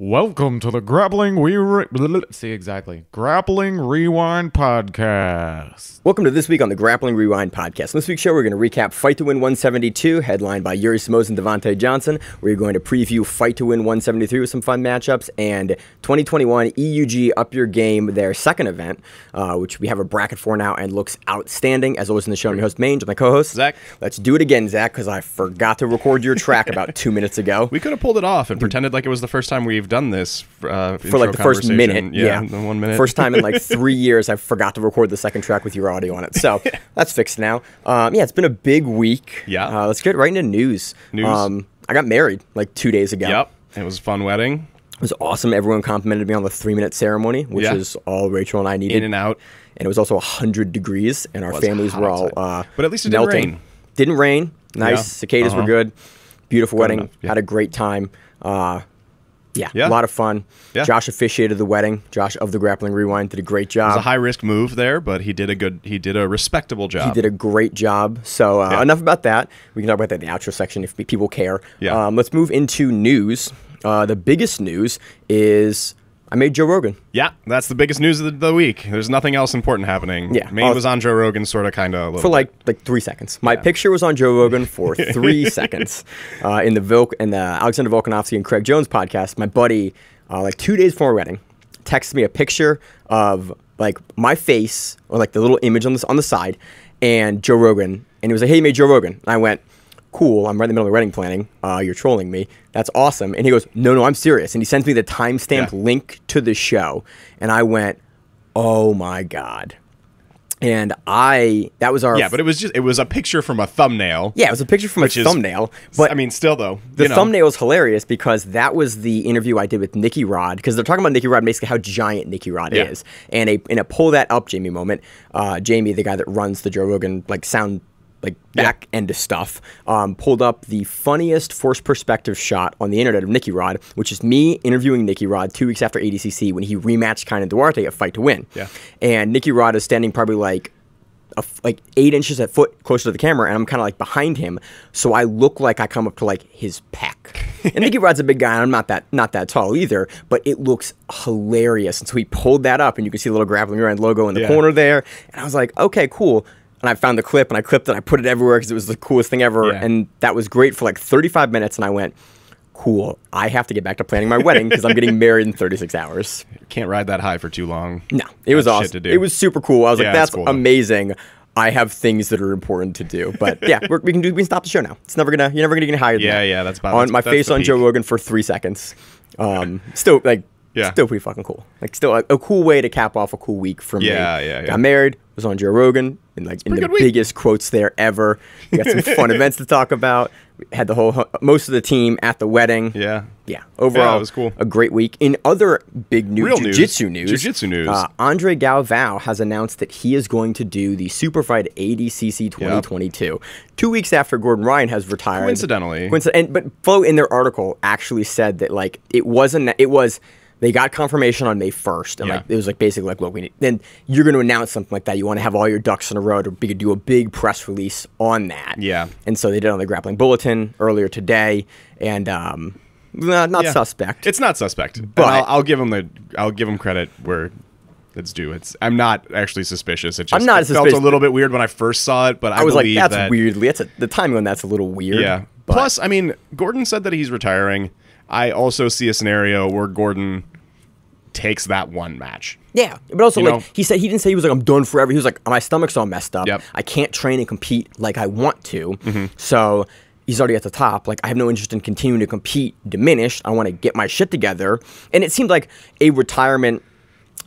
Welcome to the Grappling Grappling Rewind Podcast. Welcome to this week on the Grappling Rewind Podcast. On this week's show, we're going to recap Fight to Win 172, headlined by Yuri Simoes and Devhonte Johnson. We're going to preview Fight to Win 173 with some fun matchups, and 2021 EUG Up Your Game, their second event, which we have a bracket for now and looks outstanding. As always in the show, I'm your host, Maine, with my co-host, Zach. Let's do it again, Zach, because I forgot to record your track about 2 minutes ago. We could have pulled it off and pretended like it was the first time we've done this for like the first minute. Yeah, the 1 minute. First time in like 3 years I forgot to record the second track with your audio on it. So that's fixed now. Yeah, it's been a big week. Yeah. Let's get right into news. I got married like 2 days ago. Yep. It was a fun wedding. It was awesome. Everyone complimented me on the 3-minute ceremony, which is all Rachel and I needed. In and out. And it was also 100 degrees, and our families were all but at least it melting. didn't rain. Didn't rain. Nice. Yeah. Cicadas were good. Beautiful wedding. enough. Yeah. Had a great time. Yeah, Yeah. a lot of fun. Yeah. Josh officiated the wedding. Josh of the Grappling Rewind did a great job. It was a high risk move there, but he did a respectable job. He did a great job. So enough about that. We can talk about that in the outro section if people care. Yeah. Let's move into news. The biggest news is I made Joe Rogan. Yeah, that's the biggest news of the week. There's nothing else important happening. Yeah. Maine was on Joe Rogan, sort of, kind of. For like 3 seconds. My picture was on Joe Rogan for 3 seconds. In the Alexander Volkanovski and Craig Jones podcast, my buddy, like 2 days before my wedding, texted me a picture of like my face or like the little image on the side and Joe Rogan, and he was like, "Hey, you made Joe Rogan." And I went, "Cool, I'm right in the middle of wedding planning. You're trolling me. That's awesome." And he goes, No, I'm serious. And he sends me the timestamp link to the show. And I went, oh my God. And that was our... Yeah, but it was a picture from a thumbnail. Yeah, it was a picture from a thumbnail. But I mean, still though. The thumbnail is hilarious because that was the interview I did with Nicky Rod, because they're talking about Nicky Rod, basically how giant Nicky Rod is. And in a pull that up Jamie moment, Jamie, the guy that runs the Joe Rogan like sound back end of stuff, pulled up the funniest forced perspective shot on the internet of Nicky Rod, which is me interviewing Nicky Rod 2 weeks after ADCC when he rematched Kine and Duarte at Fight to Win. Yeah. And Nicky Rod is standing probably like 8 inches at foot closer to the camera, and I'm kind of like behind him, so I look like I come up to like his pec. And Nicky Rod's a big guy, and I'm not that tall either, but it looks hilarious. And so he pulled that up, and you can see the little Grappling Rewind logo in the corner there, and I was like, okay, cool. And I found the clip, and I clipped it, and I put it everywhere because it was the coolest thing ever. Yeah. And that was great for like 35 minutes, and I went, cool, I have to get back to planning my wedding because I'm getting married in 36 hours. Can't ride that high for too long. No, it was awesome. It was super cool. I was like, that's cool, amazing. I have things that are important to do. But yeah, we can stop the show now. You're never gonna get any higher than that. Yeah, that's about on my face on peak. Joe Rogan for 3 seconds. Still still pretty fucking cool. Like still a cool way to cap off a cool week for me. Yeah. Got married, was on Joe Rogan, and like in the biggest quotes there ever. We got some fun events to talk about. We had most of the team at the wedding. Yeah. Overall, it was cool. A great week. In other big news, Jiu-Jitsu news. Andre Galvao has announced that he is going to do the Superfight ADCC 2022. Yep. 2 weeks after Gordon Ryan has retired. Coincidentally. But Flo in their article actually said that like it was. They got confirmation on May 1st, and like it was like basically like, look, then you're going to announce something like that. You want to have all your ducks in a row to do a big press release on that. Yeah. And so they did it on the Grappling Bulletin earlier today, and not suspect. It's not suspect, but I'll give him credit where it's due. I'm not actually suspicious. It felt a little bit weird when I first saw it, but I was like, that's weirdly. The timing on that's a little weird. Yeah. But. Plus, I mean, Gordon said that he's retiring. I also see a scenario where Gordon takes that one match. Yeah, but also he didn't say he was like, I'm done forever. He was like, my stomach's all messed up. Yep. I can't train and compete like I want to. So he's already at the top. Like, I have no interest in continuing to compete diminished. I want to get my shit together. And it seemed like a retirement.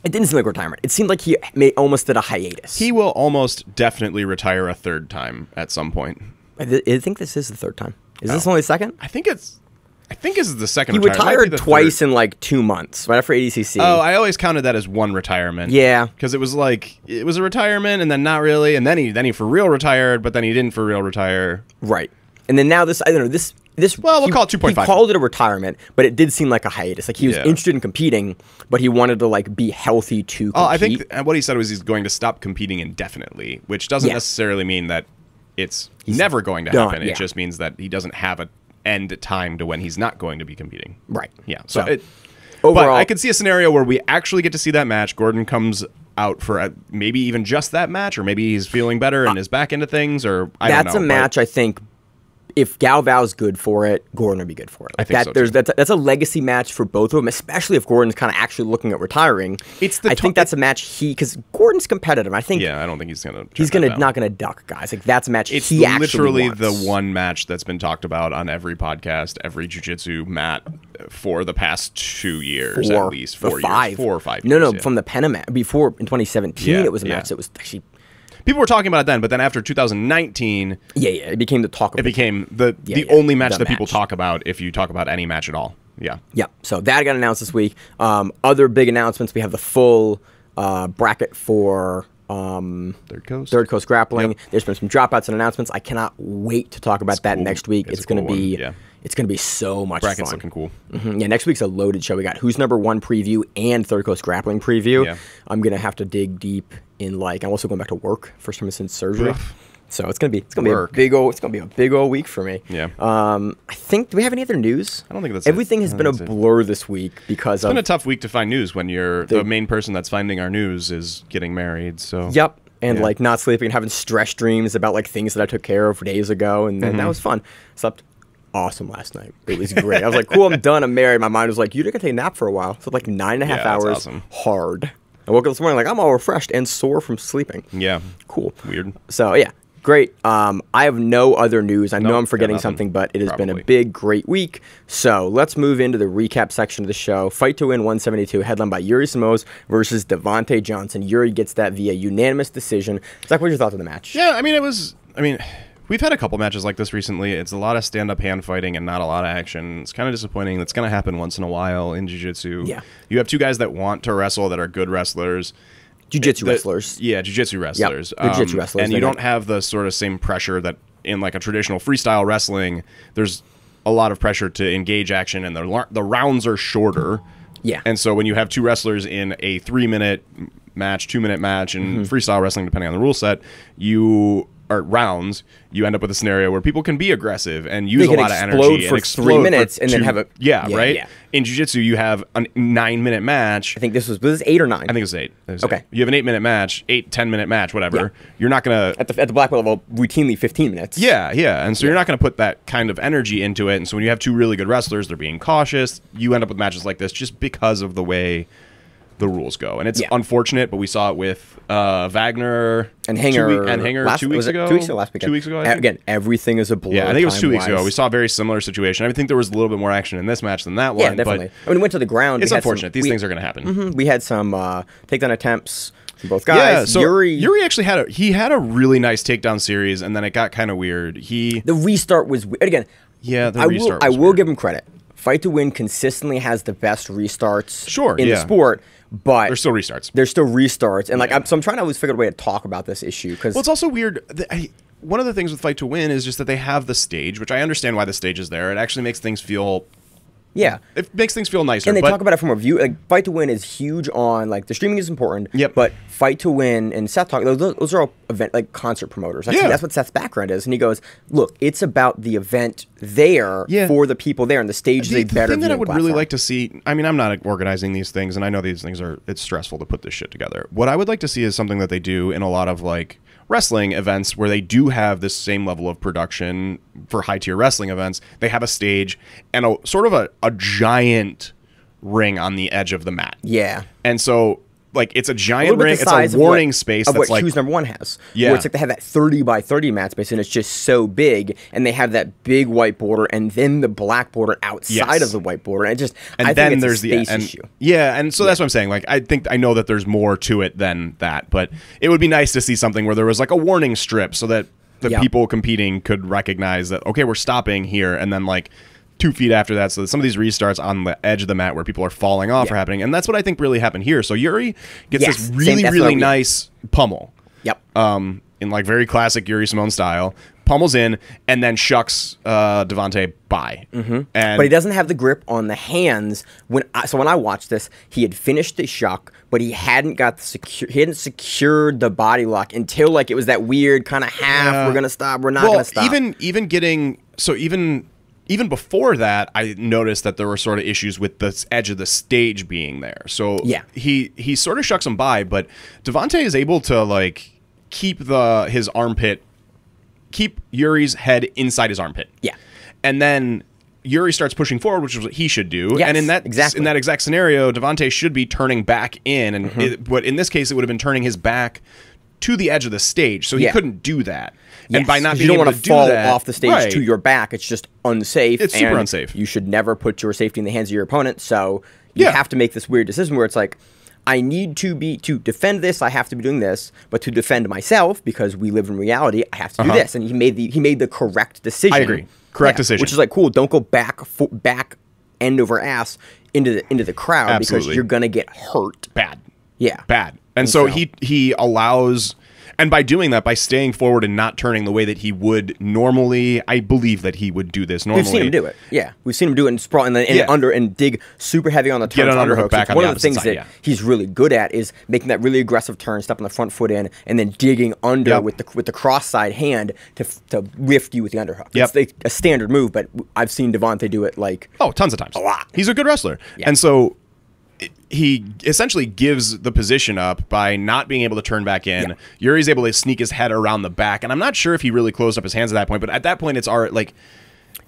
It didn't seem like retirement. It seemed like he almost did a hiatus. He will almost definitely retire a third time at some point. I think this is the third time. Is this only the second? I think this is the second. He retired twice in like 2 months, right after ADCC. Oh, I always counted that as one retirement. Yeah, because it was a retirement, and then not really, and then he for real retired, but then he didn't for real retire. Right, and then now this Well, we'll call it 2.5. He called it a retirement, but it did seem like a hiatus. Like he was interested in competing, but he wanted to like be healthy to compete. Oh, I think what he said was he's going to stop competing indefinitely, which doesn't necessarily mean that he's never going to happen. It just means that he doesn't have an end time to when he's not going to be competing. Right. Yeah. So But I could see a scenario where we actually get to see that match. Gordon comes out for maybe even just that match, or maybe he's feeling better and is back into things, or I don't know. That's a match, I think. If Galvao's good for it, Gordon will be good for it. I think so too. That's a legacy match for both of them, especially if Gordon's kind of actually looking at retiring. I think that's a match because Gordon's competitive. I think. Yeah, I don't think he's not gonna duck guys. Like that's a match it's he actually literally wants. the one match that's been talked about on every podcast, every jiu-jitsu mat for the past 2 years at least. 4 years. 4 or 5 years. No, from the Penna match before in 2017, it was a match that was actually. People were talking about it then, but then after 2019... it became the talk of it. became the only match that people talk about if you talk about any match at all. Yeah. Yeah, so that got announced this week. Other big announcements, we have the full bracket for... Third Coast Grappling. Yep. There's been some dropouts and announcements. I cannot wait to talk about that next week. It's going to be... It's going to be so much Bracket's fun. Looking cool. Yeah, next week's a loaded show. We got Who's Number One preview and Third Coast Grappling preview. Yeah. I'm going to have to dig deep in I'm also going back to work first time since surgery. So it's gonna be a big old week for me. Yeah. I think, do we have any other news? I don't think that's everything has been a blur this week because it's been a tough week to find news when the main person that's finding our news is getting married. So yep. And not sleeping and having stress dreams about things that I took care of days ago, and then that was fun. Slept awesome last night. It was great. I was like, cool, I'm done. I'm married. My mind was like, you didn't take a nap for a while. So 9.5 hours. Awesome. Hard. I woke up this morning I'm all refreshed and sore from sleeping. Yeah. Cool. Weird. So yeah, great. I have no other news. I know I'm forgetting something, but it has been a big, great week. So let's move into the recap section of the show. Fight to Win 172, headlined by Yuri Simoes versus Devhonte Johnson. Yuri gets that via unanimous decision. Zach, what are your thoughts on the match? Yeah, we've had a couple matches like this recently. It's a lot of stand-up hand fighting and not a lot of action. It's kind of disappointing. That's going to happen once in a while in jiu-jitsu. Yeah. You have two guys that want to wrestle, that are good wrestlers. Jiu-jitsu wrestlers. Yeah, jiu-jitsu wrestlers. Yep. Jiu-jitsu wrestlers. And you don't have the sort of same pressure that in a traditional freestyle wrestling, there's a lot of pressure to engage action, and the rounds are shorter. Yeah. And so when you have two wrestlers in a 3-minute match, 2-minute match, and freestyle wrestling, depending on the rule set, rounds, you end up with a scenario where people can be aggressive and use a lot of energy for 3 minutes and then have a right. Yeah. In jiu-jitsu, you have a 9-minute match. I think was this 8 or 9? I think it was 8. Okay. You have an 8-minute match, 10-minute match, whatever. Yeah. You're not gonna at the black belt level routinely 15 minutes. Yeah, and so you're not gonna put that kind of energy into it. And so when you have two really good wrestlers, they're being cautious. You end up with matches like this just because of the way the rules go, and it's unfortunate, but we saw it with Wagner and Hanger 2 weeks ago. 2 weeks ago, last weekend. 2 weeks ago, I think. Again, everything is a blur. Yeah, I think it was 2 weeks ago. We saw a very similar situation. I think there was a little bit more action in this match than that one. Yeah, definitely. But we went to the ground. It's unfortunate. These things are going to happen. We had some takedown attempts from both guys. Yeah, so Yuri actually had a really nice takedown series, and then it got kind of weird. The restart was weird. Again, I will give him credit. Fight to Win consistently has the best restarts in the sport. But there's still restarts. And so I'm trying to always figure out a way to talk about this issue because it's also weird. One of the things with Fight to Win is just that they have the stage, which I understand why the stage is there. It actually makes things feel. Yeah, it makes things feel nicer. And they talk about it from a view. Fight to Win is huge on the streaming is important. Yep. But Fight to Win and Seth talk. Those are all concert promoters. That's what Seth's background is. And he goes, "Look, it's about the event there for the people there, and the stage is a better." The thing that I would really like to see. I mean, I'm not organizing these things, and I know these things it's stressful to put this shit together. What I would like to see is something that they do in a lot of wrestling events where they do have this same level of production for high-tier wrestling events. They have a stage and a sort of a giant ring on the edge of the mat. Yeah. And so it's a giant ring. It's a warning space of what Who's Number One has. Yeah. Where it's they have that 30 by 30 mat space and it's just so big, and they have that big white border and then the black border outside of the white border. And I think there's the space issue. Yeah, and so that's what I'm saying. I know that there's more to it than that, but it would be nice to see something where there was a warning strip so that the people competing could recognize that, okay, we're stopping here, and then 2 feet after that, so that some of these restarts on the edge of the mat where people are falling off are happening, and that's what I think really happened here. So Yuri gets this really nice pummel. Yep. In very classic Yuri Simoes style, pummels in and then shucks Devhonte by. But he doesn't have the grip on the hands. When I watched this, he had finished the shuck, but he hadn't got he hadn't secured the body lock until it was that weird kind of half. We're gonna stop. We're not gonna stop. Even even before that, I noticed that there were sort of issues with the edge of the stage being there. So he sort of shucks him by, but Devhonte is able to like keep his armpit, keep Yuri's head inside his armpit. Yeah. And then Yuri starts pushing forward, which is what he should do. Yes, and in that exact scenario, Devhonte should be turning back in, and but in this case, it would have been turning his back to the edge of the stage, so he couldn't do that. Yes, and by not being being able able to to fall do that, off the stage to your back, it's just unsafe. It's super unsafe. You should never put your safety in the hands of your opponent. So you have to make this weird decision where it's like, I need to defend this. I have to be doing this, but to defend myself, because we live in reality, I have to do this. And he made the correct decision. I agree. Correct decision. Which is like, cool. Don't go back end over ass into the crowd because you're gonna get hurt. Bad. Yeah. Bad. And so he allows. And by doing that, by staying forward and not turning the way that he would normally, I believe that he would do this normally. We've seen him do it. Yeah. We've seen him do it and sprawl and then under and dig super heavy on the turn. Get an underhook back on one the of the things side, that he's really good at is making that really aggressive turn, stepping the front foot in, and then digging under with the cross side hand to lift you with the underhook. It's like a standard move, but I've seen Devhonte do it like tons of times. A lot. He's a good wrestler. Yeah. And so he essentially gives the position up by not being able to turn back in. Yeah. Yuri's able to sneak his head around the back, and I'm not sure if he really closed up his hands at that point, but at that point it's like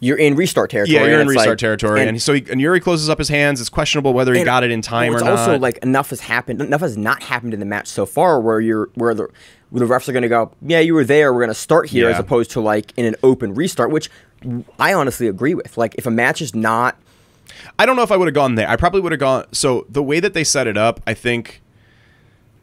you're in restart territory. Yeah, you're in restart territory, and Yuri closes up his hands. It's questionable whether he got it in time or not. It's also like enough has not happened in the match so far where the refs are going to go, yeah, you were there, we're going to start here, as opposed to like in an open restart, which I honestly agree with. Like if a match is not, I don't know if I would have gone there. I probably would have gone. So the way that they set it up, I think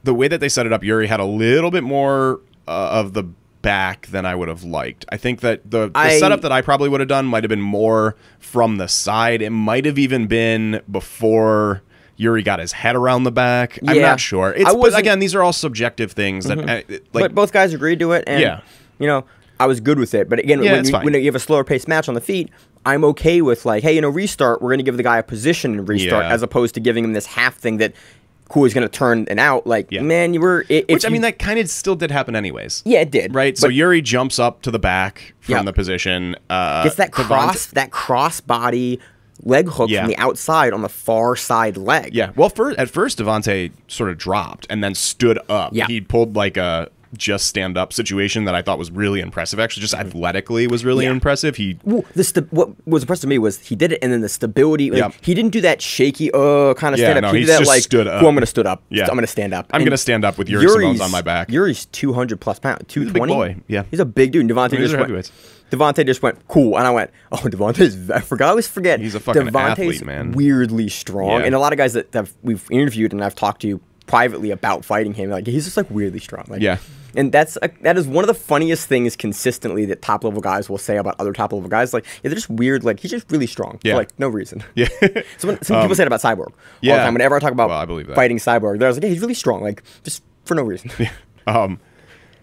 the way that they set it up, Yuri had a little bit more of the back than I would have liked. I think that the setup that I probably would have done might have been more from the side. It might have even been before Yuri got his head around the back. I'm not sure. But again, these are all subjective things that but both guys agreed to it, and you know, I was good with it. But again, when you have a slower paced match on the feet, I'm okay with like, hey, restart. We're going to give the guy a position and restart, as opposed to giving him this half thing that cool is going to turn and out. Like, man, you were. Which I mean, that kind of still did happen anyways. Yeah, it did. Right. So Yuri jumps up to the back from the position. Gets that cross body leg hook from the outside on the far side leg. Yeah. Well, at first Devhonte sort of dropped and then stood up. Yeah. He pulled like a just stand up situation that I thought was really impressive. Actually, just athletically was really impressive. What was impressive to me was he did it, and then the stability. Like, he didn't do that shaky kind of stand up. He did that like, stood up. I'm going to stood up. Yeah. I'm going to stand up. I'm going to stand up with Yuri Simoes on my back. Yuri's 200 plus pounds, 220. He's a big boy. Yeah, he's a big dude. Devhonte just went cool, and I went, oh, Devontae's. I always forget. He's a fucking athlete, man. Weirdly strong, and a lot of guys that we've interviewed and I've talked to privately about fighting him, like he's just like weirdly strong. Like, and that is one of the funniest things consistently that top level guys will say about other top level guys. Like, they're just weird. Like, he's just really strong for like no reason. Yeah. Some people say it about Cyborg all the time. Whenever I talk about fighting Cyborg, they're like, hey, he's really strong. Like, just for no reason.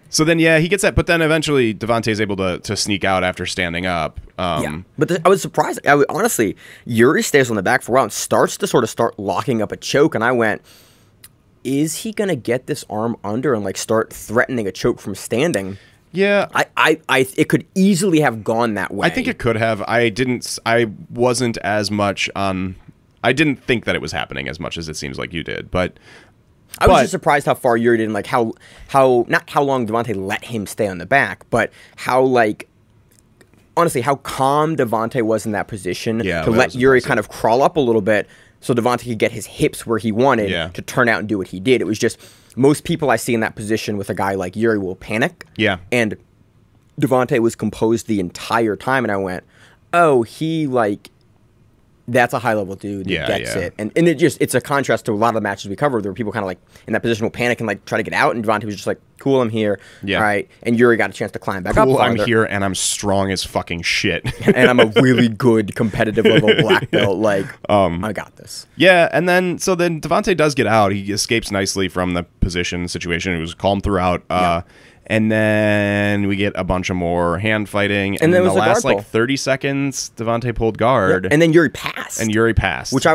So then, he gets that, but then eventually Devhonte's able to sneak out after standing up. But I was surprised. Honestly, Yuri stays on the back for a while and starts locking up a choke, and I went, is he gonna get this arm under and like start threatening a choke from standing? Yeah, it could easily have gone that way. I think it could have. I wasn't as much on. I didn't think that it was happening as much as it seems like you did, but I was just surprised how far Yuri did, and like how not how long Devhonte let him stay on the back, but how like honestly how calm Devhonte was in that position to let Yuri kind of crawl up a little bit, so Devhonte could get his hips where he wanted to turn out and do what he did. It was just most people I see in that position with a guy like Yuri will panic. Yeah. And Devhonte was composed the entire time, and I went, oh, that's a high level dude that gets it. And it's a contrast to a lot of the matches we covered where people kind of like in that position will panic and like try to get out, and Devhonte was just like, cool, I'm here. Yeah. All right. And Yuri got a chance to climb back up. Cool, I'm here and I'm strong as fucking shit. And I'm a really good competitive level black belt. Like, I got this. Yeah, and then Devhonte does get out. He escapes nicely from the position situation. He was calm throughout. And then we get a bunch of more hand fighting. And then the last 30 seconds, Devhonte pulled guard. And then Yuri passed. Which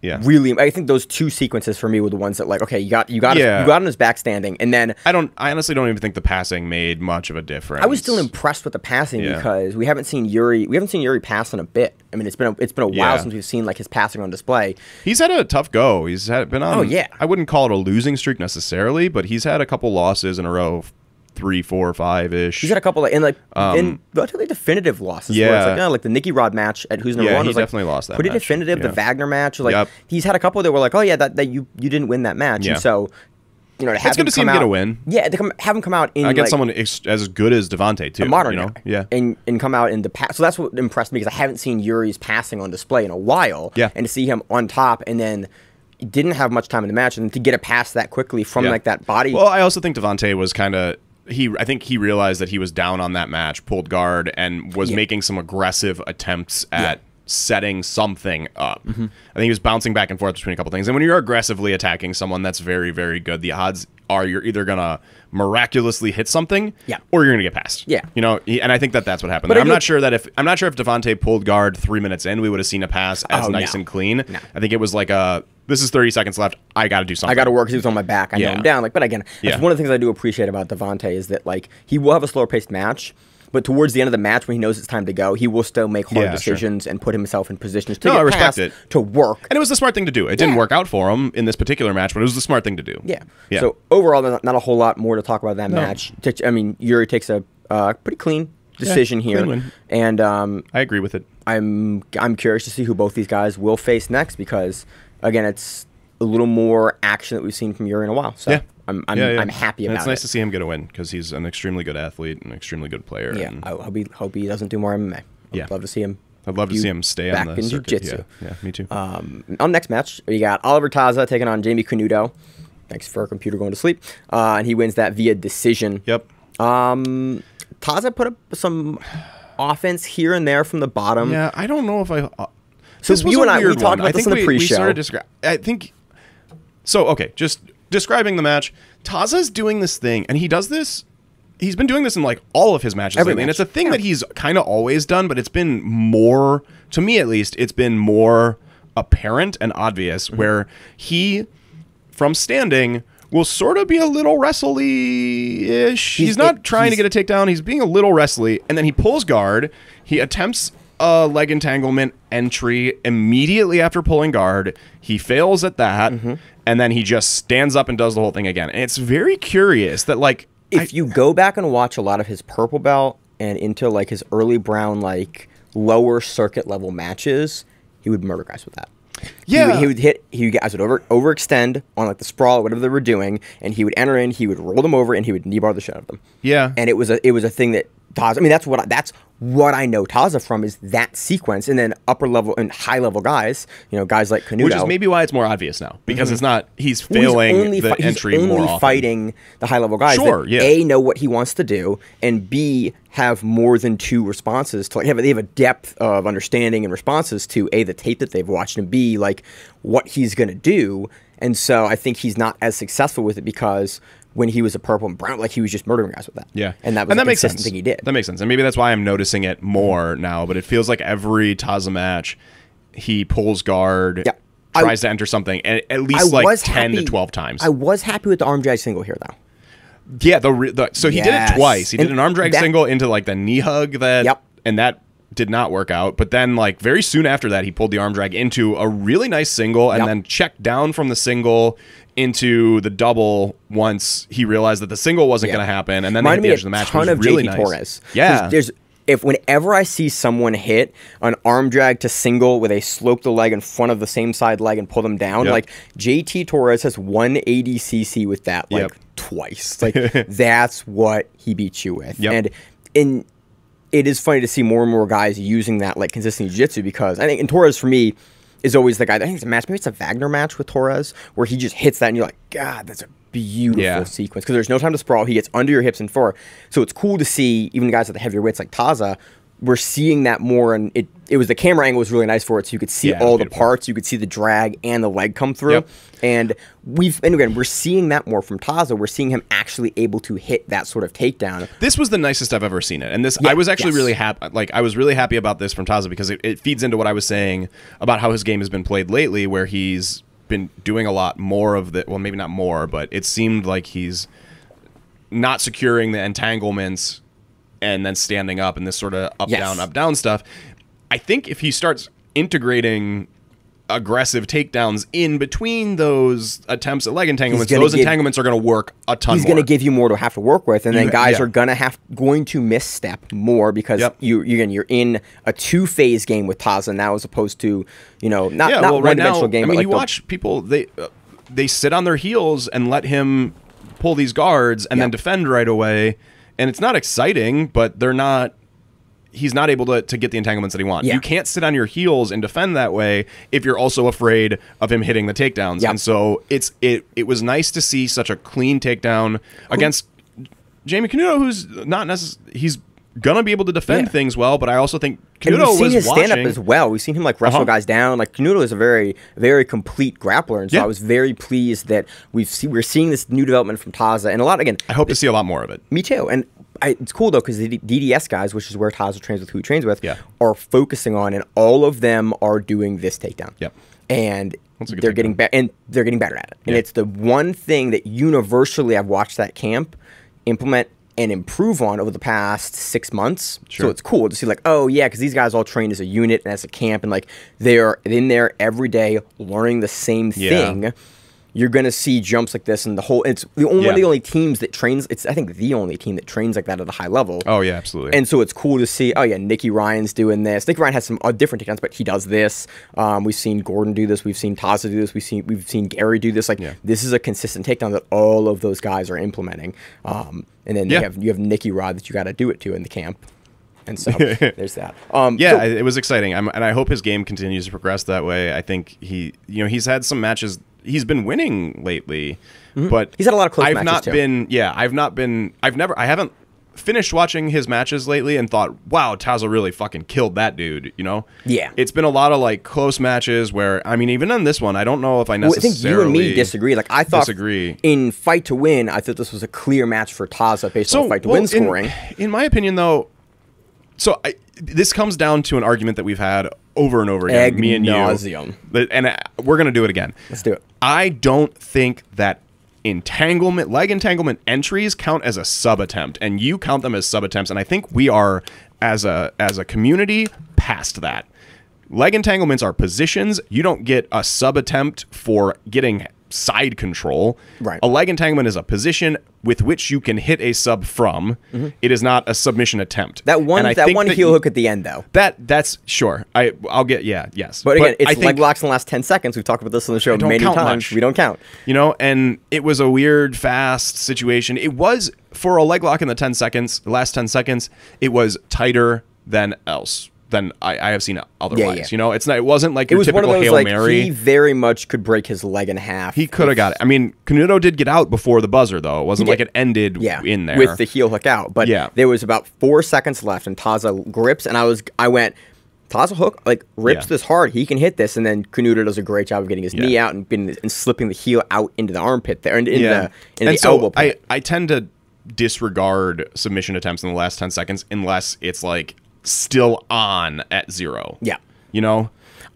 really, I think those two sequences for me were the ones that like, okay, you got on his back standing, and then I honestly don't even think the passing made much of a difference. I was still impressed with the passing because we haven't seen Yuri pass in a bit. I mean, it's been a while since we've seen like his passing on display. He's had a tough go. He's been on. I wouldn't call it a losing streak necessarily, but he's had a couple losses in a row. 3, 4, 5-ish. He's had a couple in relatively definitive losses. Yeah, where it's like the Nicky Rod match at Who's Number One. He definitely lost that. Pretty match. definitive. The Wagner match, he's had a couple that were like, oh yeah, that you didn't win that match, and so to have it's good to see him get a win. Yeah, have him come out in against someone as good as Devhonte too. A modern guy. and come out in the pass. So that's what impressed me because I haven't seen Yuri's passing on display in a while. Yeah, and to see him on top and then. Didn't have much time in the match, and to get it past that quickly from like that body. Well, I also think Devhonte was kind of. I think he realized that he was down on that match, pulled guard, and was making some aggressive attempts at setting something up. I think he was bouncing back and forth between a couple things. And when you're aggressively attacking someone that's very, very good, the odds are you're either going to miraculously hit something or you're going to get passed. Yeah. And I think that's what happened. But I'm not sure if Devhonte pulled guard 3 minutes in, we would have seen a pass as nice and clean. No. I think it was like this is 30 seconds left. I got to do something. I got to work because he was on my back. I know him down. But again, that's one of the things I do appreciate about Devhonte is that he will have a slower paced match, but towards the end of the match when he knows it's time to go, he will still make hard decisions and put himself in positions to get past to work. And it was the smart thing to do. It didn't work out for him in this particular match, but it was the smart thing to do. Yeah. So overall, not a whole lot more to talk about that match. I mean, Yuri takes a pretty clean decision here, win. And I agree with it. I'm curious to see who both these guys will face next because again, it's a little more action that we've seen from Yuri in a while. So I'm happy about it. It's nice to see him get a win because he's an extremely good athlete, an extremely good player. Yeah, I hope he doesn't do more MMA. I'd love to see him. I'd love to see him stay back on the in circuit. Jiu-Jitsu. Yeah, me too. On the next match, we got Oliver Taza taking on Jaime Canuto. Thanks for our computer going to sleep. And he wins that via decision. Yep. Taza put up some offense here and there from the bottom. Yeah, I don't know if I... So you and we talked about this in the pre-show. I think... So, okay, just describing the match. Taza's doing this thing, and he does this... He's been doing this in, all of his matches lately, and it's a thing that he's kind of always done, but it's been more... To me, at least, it's been more apparent and obvious, where he, from standing... will sort of be a little wrestly-ish. He's not trying to get a takedown. He's being a little wrestly. And then he pulls guard. He attempts a leg entanglement entry immediately after pulling guard. He fails at that. And then he just stands up and does the whole thing again. And it's very curious that, if you go back and watch a lot of his purple belt and into, his early brown, lower circuit level matches, he would murder guys with that. Yeah, he would guys would overextend on the sprawl or whatever they were doing, and he would enter in, he would roll them over, and he would knee bar the shit out of them. Yeah, and it was a thing that Taza. I mean, that's what I know Taza from is that sequence, and then upper level and high level guys, guys like Canuto, which is maybe why it's more obvious now because it's not he's failing the entry more often. He's only fighting the high level guys. Sure, that A, know what he wants to do, and B, have more than two responses to they have a depth of understanding and responses to A, the tape that they've watched, and B, what he's going to do. And so I think he's not as successful with it because when he was a purple and brown, he was just murdering guys with that. Yeah. And that was a consistent thing he did. That makes sense. And maybe that's why I'm noticing it more now, but it feels like every Taza match, he pulls guard, tries to enter something, and at least 10 to 12 times. I was happy with the arm drag single here, though. Yeah, so he did it twice. He did an arm drag single into the knee hug and that did not work out. But then very soon after that, he pulled the arm drag into a really nice single and then checked down from the single into the double once he realized that the single wasn't going to happen. And then they hit the edge of the match. Ton of really JT Torres. Yeah. Whenever I see someone hit an arm drag to single where they slope the leg in front of the same side leg and pull them down, JT Torres has won ADCC with that twice. That's what he beats you with. And it is funny to see more and more guys using that consistent jiu-jitsu because I think, and Torres for me is always the guy, I think it's a match, maybe it's a Wagner match with Torres where he just hits that and you're like, God, that's a beautiful sequence because there's no time to sprawl. He gets under your hips and forward. So it's cool to see even guys at the heavier weights like Taza we're seeing that more, and it was the camera angle was really nice for it, so you could see all the parts, you could see the drag and the leg come through, and again we're seeing that more from Taza. We're seeing him actually able to hit that sort of takedown. This was the nicest I've ever seen it, and this I was actually really happy. Like I was really happy about this from Taza because it feeds into what I was saying about how his game has been played lately, where he's been doing a lot more of the, well, maybe not more, but it seemed like he's not securing the entanglements and then standing up and this sort of up down stuff. I think if he starts integrating aggressive takedowns in between those attempts at leg entanglements, those entanglements are going to work a ton more. He's going to give you more to have to work with, and then guys are going to misstep more because you're in a two-phase game with Taza now as opposed to, not one-dimensional game. I mean, you watch people, they sit on their heels and let him pull these guards and then defend right away, and it's not exciting, but he's not able to get the entanglements that he wants. You can't sit on your heels and defend that way if you're also afraid of him hitting the takedowns. And so it was nice to see such a clean takedown against Jaime Canuto, who's not necessarily, he's gonna be able to defend things well, but I also think Canuto we've seen his stand up watching as well. We've seen him like wrestle guys down. Like Canuto is a very, very complete grappler, and so I was very pleased that we're seeing this new development from Taza, and I hope to see a lot more of it. Me too. And it's cool though because the DDS guys, which is where Taza trains with, who he trains with, are focusing on, and all of them are doing this takedown. And they're getting better, and they're getting better at it. And it's the one thing that universally I've watched that camp implement and improve on over the past 6 months. So it's cool to see like, oh yeah, because these guys all train as a unit and as a camp, and like they're in there every day learning the same thing. You're gonna see jumps like this, and the whole. It's the only one of the only teams that trains. It's I think the only team that trains like that at a high level. Oh yeah, absolutely. And so it's cool to see. Oh yeah, Nicky Ryan's doing this. Nicky Ryan has some different takedowns, but he does this. We've seen Gordon do this. We've seen Taza do this. We've seen Gary do this. Like this is a consistent takedown that all of those guys are implementing. And then you have Nicky Rod that you got to do it to in the camp. And so there's that. It was exciting. And I hope his game continues to progress that way. I think he's had some matches. He's been winning lately, but he's had a lot of close matches I haven't finished watching his matches lately and thought, wow, Taza really fucking killed that dude, It's been a lot of like close matches where, I mean, even on this one, I don't know if I necessarily... I think you and me disagree. Like, I thought in Fight to Win, I thought this was a clear match for Taza based on Fight to Win scoring. In my opinion, though, this comes down to an argument that we've had over and over again, me and you. And we're going to do it again. Let's do it. I don't think that leg entanglement entries count as a sub attempt, and you count them as sub attempts, and I think we are, as a community, past that. Leg entanglements are positions. You don't get a sub attempt for getting side control. Right. A leg entanglement is a position with which you can hit a sub from. It is not a submission attempt. That one heel hook at the end, though. That's sure. I'll get yes. But again, it's leg locks in the last 10 seconds. We've talked about this on the show many times. We don't count. And it was a weird, fast situation. It was for a leg lock in the last 10 seconds. It was tighter than I have seen otherwise. It wasn't like your typical Hail Mary. He very much could break his leg in half. He could have got it. I mean, Canuto did get out before the buzzer, though. It wasn't like it ended in there. With the heel hook out. But there was about 4 seconds left, and Taza grips, and I went, Taza hook, rips this hard. He can hit this, and then Canuto does a great job of getting his knee out and slipping the heel out into the armpit there, and the elbow pit. I tend to disregard submission attempts in the last 10 seconds unless it's like still on at 0. Yeah.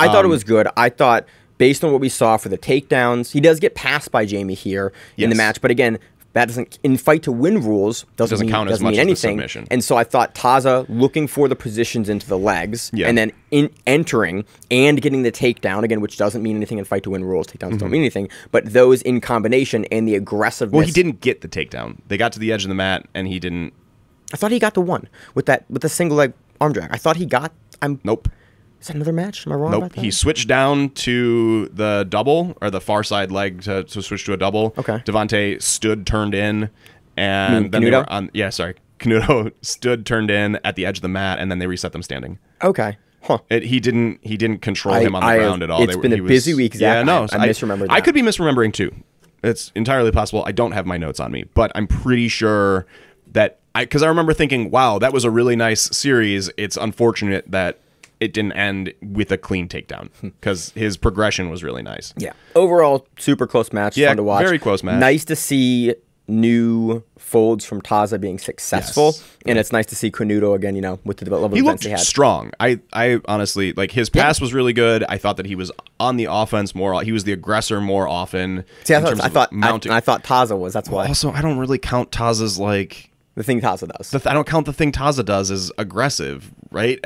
I thought it was good. I thought, based on what we saw for the takedowns, he does get passed by Jaime here in the match. But again, that doesn't, in Fight to Win rules, doesn't count as much mean anything. As the submission. And so I thought Taza looking for the positions into the legs and then entering and getting the takedown, again, which doesn't mean anything in Fight to Win rules. Takedowns don't mean anything. But those in combination and the aggressiveness. Well, he didn't get the takedown. They got to the edge of the mat, and he didn't. I thought he got the one with the single leg arm drag. I thought he got. Nope. Is that another match? Am I wrong about that? He switched down to the double, or the far side leg to switch to a double. Okay. Devhonte stood turned in, and then Canuto? they were on. Yeah, sorry. Canuto stood turned in at the edge of the mat, and then they reset them standing. Okay. Huh. He didn't control him on the ground at all. It's been a busy week, Zach. Yeah, no. I misremembered that. I could be misremembering too. It's entirely possible. I don't have my notes on me, but I'm pretty sure that because I remember thinking, wow, that was a really nice series. It's unfortunate that it didn't end with a clean takedown because his progression was really nice. Yeah. Overall, super close match. Yeah, fun to watch. very close match. Nice to see new folds from Taza being successful, and it's nice to see Canuto again. With the level of defense he had. Strong. I honestly like his pass was really good. I thought that he was on the offense more. He was the aggressor more often. See, I thought Taza was. That's why. Also, I don't really count Taza's like the thing Taza does. I don't count the thing Taza does as aggressive, right?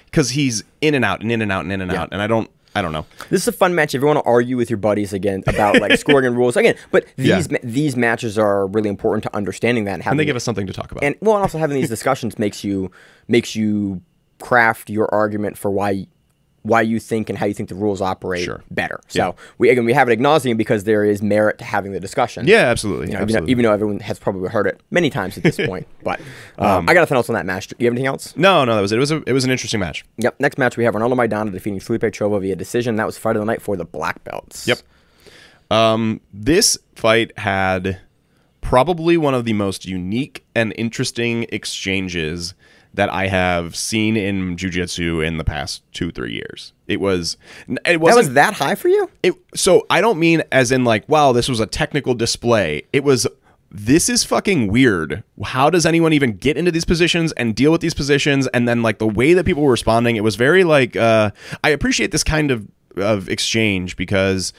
Because he's in and out and in and out and in and out, and I don't know. This is a fun match if you want to argue with your buddies again about like scoring and rules again. But these matches are really important to understanding that, and they give us something to talk about. And also having these discussions makes you craft your argument for why you think and how you think the rules operate better. So we have it ad nauseum because there is merit to having the discussion. Yeah, absolutely. Even though everyone has probably heard it many times at this point. But I got nothing else on that match. Do you have anything else? No, that was it. It was an interesting match. Yep. Next match we have Ronaldo Maidana defeating Felipe Trovo via decision. That was fight of the night for the black belts. Yep. This fight had probably one of the most unique and interesting exchanges that I have seen in jiu-jitsu in the past 2-3 years. It wasn't that was that high for you? So I don't mean as in like, wow, this was a technical display. It was, this is fucking weird. How does anyone even get into these positions and deal with these positions? And then like the way that people were responding, it was very like, I appreciate this kind of exchange because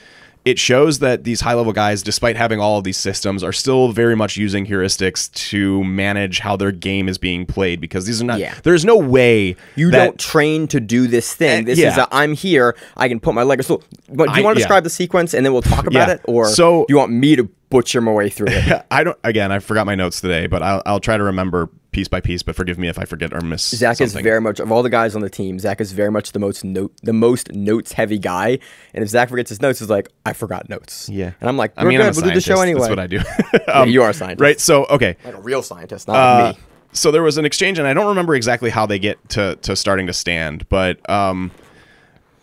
it shows that these high-level guys, despite having all of these systems, are still very much using heuristics to manage how their game is being played because these are not... Yeah. There's no way you don't train to do this thing. This is I'm here, I can put my leg... So, but do you want to describe the sequence and then we'll talk about it? Or do you want me to butcher my way through it? I forgot my notes today, but I'll try to remember piece by piece, but forgive me if I forget or miss Zach something. Is very much, of all the guys on the team, Zach is very much the most notes heavy guy. And if Zach forgets his notes, he's like, I forgot notes. Yeah. And I'm like, we'll do the show anyway. That's what I do. You are a scientist. Right, so, okay. Like a real scientist, not like me. So there was an exchange, and I don't remember exactly how they get to starting to stand, but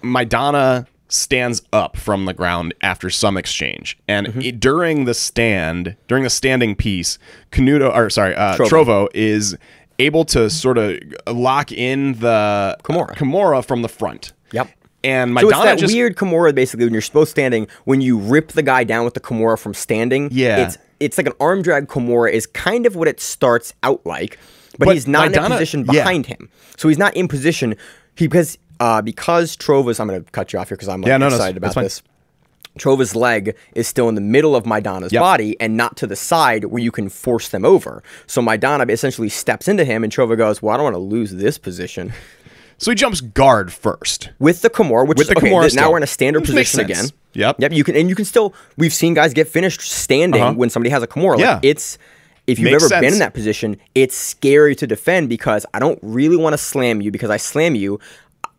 Maidana stands up from the ground after some exchange, and during the standing piece, Trovo is able to sort of lock in the Kimura from the front. Yep. And so it's that weird Kimura basically when you're supposed standing, when you rip the guy down with the Kimura from standing. Yeah. It's like an arm drag Kimura is kind of what it starts out like, but he's not in a position behind him. So he's not in position because Trova's, I'm going to cut you off here because I'm excited about this. Trova's leg is still in the middle of Maidana's body and not to the side where you can force them over. So Maidana essentially steps into him and Trova goes, well, I don't want to lose this position. So he jumps guard first. With the Kimura, which is okay, now we're in a standard position again. Yep. You can still, we've seen guys get finished standing when somebody has a Kimura. Like, if you've ever been in that position, it's scary to defend because I don't really want to slam you because I slam you.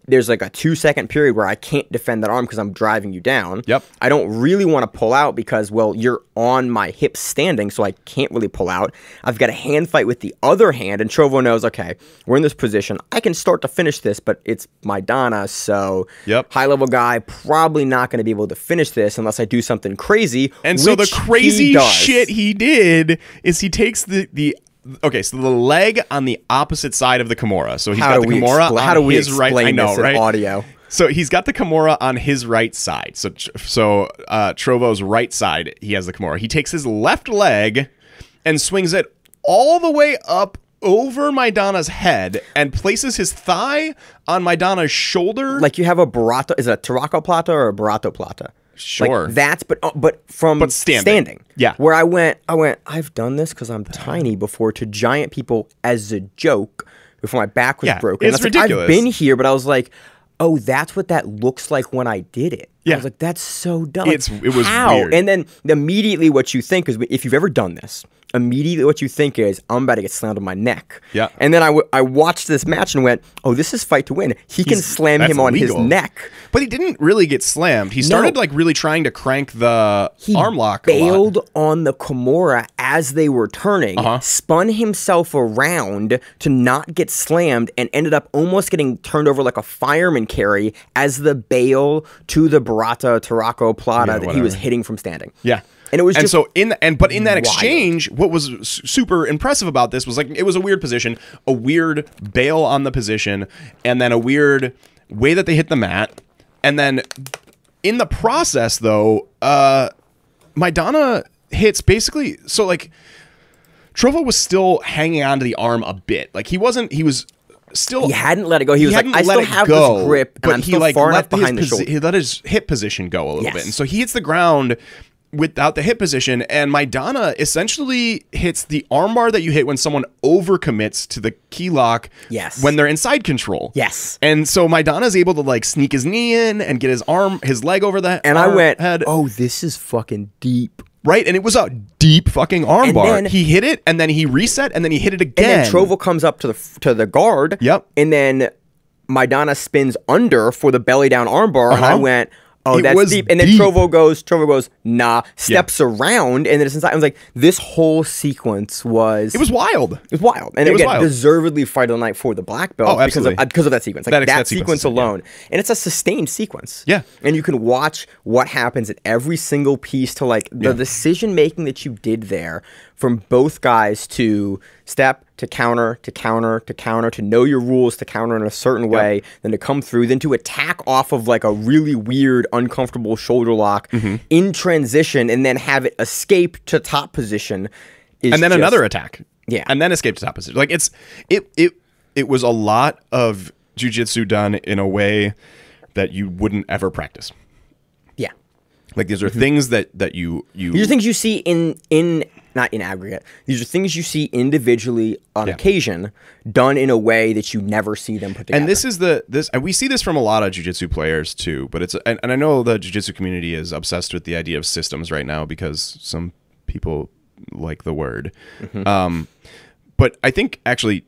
There's like a 2-second period where I can't defend that arm because I'm driving you down. Yep. I don't really want to pull out because, well, you're on my hip standing, so I can't really pull out. I've got a hand fight with the other hand, and Trovo knows, okay, we're in this position. I can start to finish this, but it's Maidana, so high-level guy, probably not going to be able to finish this unless I do something crazy. And so the crazy shit he did is he takes the so the leg on the opposite side of the Kimura. So he's got the Kimura on his right. I know, right? Audio. So he's got the Kimura on his right side. So Trovo's right side, he has the Kimura. He takes his left leg and swings it all the way up over Maidana's head and places his thigh on Maidana's shoulder. Like you have a Barato. Is it a Tarraco Plata or a Barato Plata? Sure. Like that's but standing. Yeah. Where I went, I've done this because I'm tiny before to giant people as a joke before my back was broken. It's ridiculous. I've been here, but I was like, oh, that's what that looks like when I did it. Yeah. I was like, that's so dumb. It was weird. And then immediately what you think is, if you've ever done this, immediately what you think is, I'm about to get slammed on my neck. Yeah. And then I watched this match and went, oh, this is fight to win. He can slam him on his neck. But he didn't really get slammed. He started like really trying to crank the arm lock. He bailed on the Kimura as they were turning, spun himself around to not get slammed, and ended up almost getting turned over like a fireman carry as the bail to the Barata Tarraco Plata that he was hitting from standing. Yeah. And it was just so in that wild. exchange, what was super impressive about this was like it was a weird position, a weird bail on the position, and then a weird way that they hit the mat, and then in the process though, Maidana hits basically so like Trovo was still hanging on to the arm a bit, like he was still he hadn't let it go. He was like, I still have this grip, and I'm still far enough behind the shoulder. He let his hip position go a little Yes. bit, and so he hits the ground without the hip position, and Maidana essentially hits the armbar that you hit when someone overcommits to the key lock Yes. when they're in side control. Yes. And so Maidana's able to like sneak his knee in and get his leg over the And I went, head. oh, this is fucking deep. Right, and it was a deep fucking armbar. then- He hit it, and then he reset, and then he hit it again. And then Trovo comes up to the guard. Yep. And then Maidana spins under for the belly down armbar, and I went, oh, It that's was deep. And then deep. Trovo goes, nah, steps around, and then it's inside. I was like, this whole sequence was... It was wild. It was wild. And It was again, wild. deservedly fight of the night for the black belt Oh, absolutely. because of that sequence. Like that sequence is- alone. And it's a sustained sequence. Yeah. And you can watch what happens at every single piece to like the decision making that you did there from both guys to step, to counter, to counter, to counter, to know your rules, to counter in a certain way, then to come through, then to attack off of like a really weird, uncomfortable shoulder lock in transition, and then have it escape to top position. And then another attack. Yeah. And then escape to top position. Like it was a lot of jiu-jitsu done in a way that you wouldn't ever practice. Yeah. Like these are things that you These are things you see in not in aggregate. These are things you see individually on occasion, done in a way that you never see them put together. And this is and we see this from a lot of jiu-jitsu players too, but and I know the jiu-jitsu community is obsessed with the idea of systems right now because some people like the word. But I think actually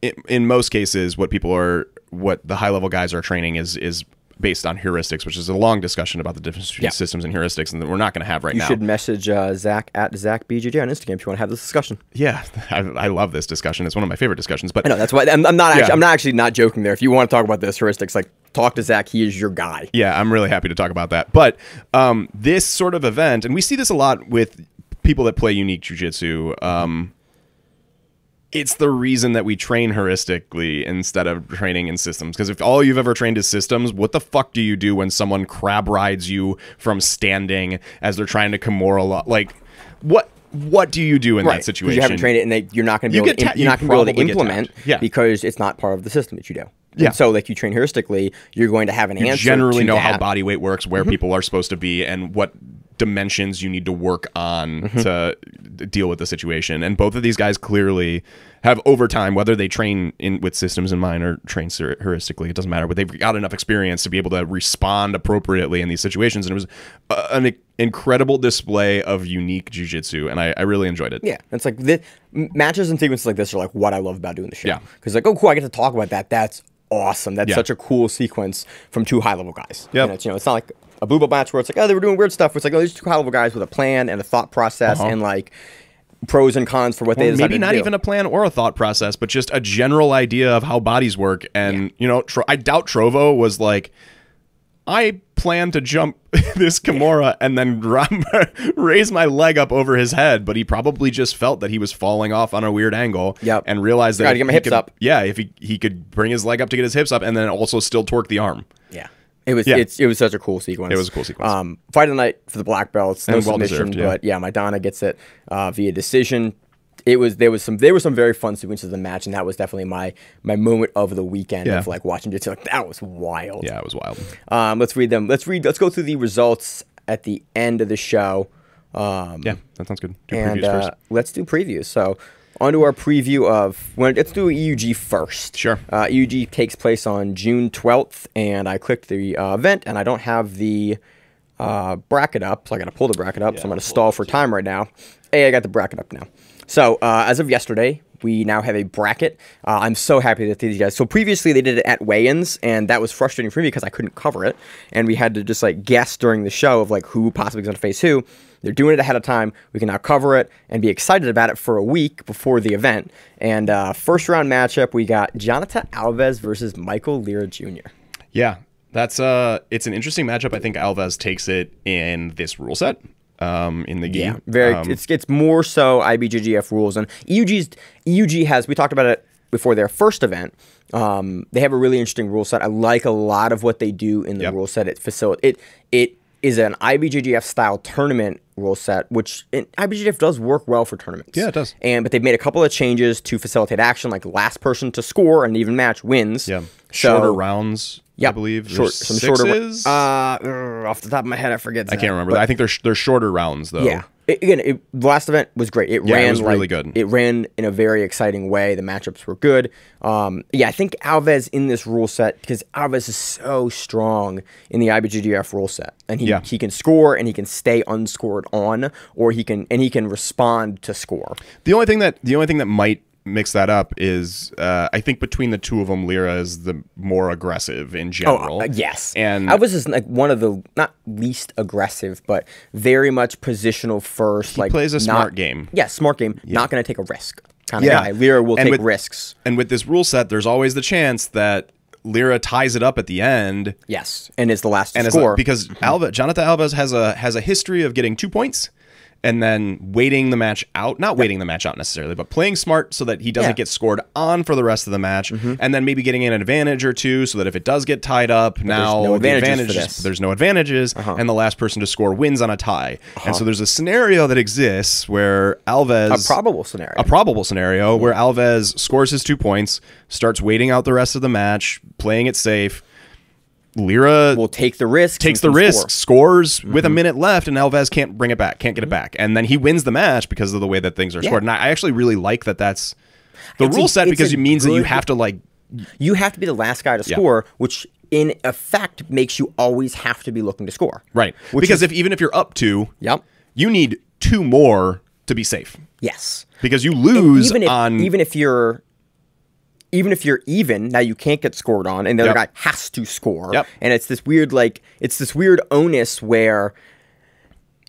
in most cases what the high-level guys are training is based on heuristics, which is a long discussion about the difference between systems and heuristics, and that we're not going to have right now. You should message Zach at ZachBJJ on Instagram if you want to have this discussion. Yeah, I love this discussion. It's one of my favorite discussions. But I know that's why I'm not actually not joking there. If you want to talk about this heuristics, like talk to Zach. He is your guy. Yeah, I'm really happy to talk about that. But this sort of event, and we see this a lot with people that play unique jiu-jitsu. It's the reason that we train heuristically instead of training in systems. Because if all you've ever trained is systems, what the fuck do you do when someone crab rides you from standing as they're trying to Kimura? Like, what do you do in that situation? Because you haven't trained it, and you're not going to be able to implement because it's not part of the system that you do. And so, like, you train heuristically, you're going to have an answer. Generally to know that. how body weight works, where people are supposed to be, and what dimensions you need to work on to deal with the situation. And both of these guys clearly have over time, whether they train with systems in mind or train heuristically, it doesn't matter, but they've got enough experience to be able to respond appropriately in these situations. And it was an incredible display of unique jiu-jitsu, and I really enjoyed it. Yeah, it's like matches and sequences like this are like what I love about doing the show. Yeah, because like, oh cool, I get to talk about that. That's awesome. That's such a cool sequence from two high-level guys. Yeah, it's not like a booba match where it's like, oh, they were doing weird stuff. It's like, oh, these two high-level guys with a plan and a thought process and like pros and cons for what they decided to do. Maybe not even a plan or a thought process, but just a general idea of how bodies work. And you know, I doubt Trovo was like, I plan to jump this Kimura and then raise my leg up over his head, but he probably just felt that he was falling off on a weird angle and realized that to get my hips up. Yeah, if he could bring his leg up to get his hips up and then also still torque the arm. Yeah. It was such a cool sequence. It was a cool sequence. Fight of the night for the black belts, no and submission, well-deserved, but Maidana gets it via decision. There were some very fun sequences of the match, and that was definitely my moment of the weekend of like watching it. Like, that was wild. Yeah, it was wild. Let's read them. Let's go through the results at the end of the show. Yeah, that sounds good. Do and previews first. Let's do previews. So on to our preview of let's do EUG first. Sure. EUG takes place on June 12th, and I clicked the event, and I don't have the bracket up, so I got to pull the bracket up. So I'm going to stall for time right now. Hey, I got the bracket up now. So as of yesterday, we now have a bracket. I'm so happy that these guys. So previously they did it at weigh-ins, and that was frustrating for me because I couldn't cover it, and we had to just like guess during the show of like who possibly is going to face who. They're doing it ahead of time. We can now cover it and be excited about it for a week before the event. And first round matchup, we got Jonathan Alves versus Michael Lira Jr. Yeah, that's it's an interesting matchup. I think Alves takes it in this rule set. in the gi. Yeah, very. It's more so IBJJF rules, and EUG has. We talked about it before their first event. They have a really interesting rule set. I like a lot of what they do in the rule set. It is an IBJJF style tournament rule set, which IBJJF does work well for tournaments. Yeah, it does. But they've made a couple of changes to facilitate action, like last person to score an even match wins. Yeah, shorter rounds. Yep. I believe Some sixes. shorter. Off the top of my head, I forget. I can't remember. I think they're shorter rounds though. Yeah. The last event was great. It was really good. It ran in a very exciting way. The matchups were good. I think Alves in this rule set, because Alves is so strong in the IBJJF rule set, and he can score and he can stay unscored on, or he can respond to score. The only thing that might mix that up is I think between the two of them, Lira is the more aggressive in general. Yes, and Alves is like one of the not least aggressive, but very much positional first. He plays a smart game. Yeah, smart game. Yeah. Not going to take a risk kind of guy. Lira will take risks. And with this rule set, there's always the chance that Lira ties it up at the end. Yes, and is the last to score. Because Jonathan Alves has a history of getting 2 points and then waiting the match out. Not waiting the match out necessarily, but playing smart so that he doesn't get scored on for the rest of the match, and then maybe getting an advantage or two so that if it does get tied up, there's no advantages, and the last person to score wins on a tie. And so there's a scenario that exists where Alves... A probable scenario where Alves scores his 2 points, starts waiting out the rest of the match, playing it safe. Lira will take the risk, scores with a minute left, and Alves can't bring it back, can't get it back, and then he wins the match because of the way that things are scored. And I actually really like that's the rule set, because it means that you have to be the last guy to score, which in effect makes you always have to be looking to score, right? Because even if you're up 2, you need 2 more to be safe. Yes, because you lose even if you're even, now you can't get scored on, and the other guy has to score. And it's this weird, onus where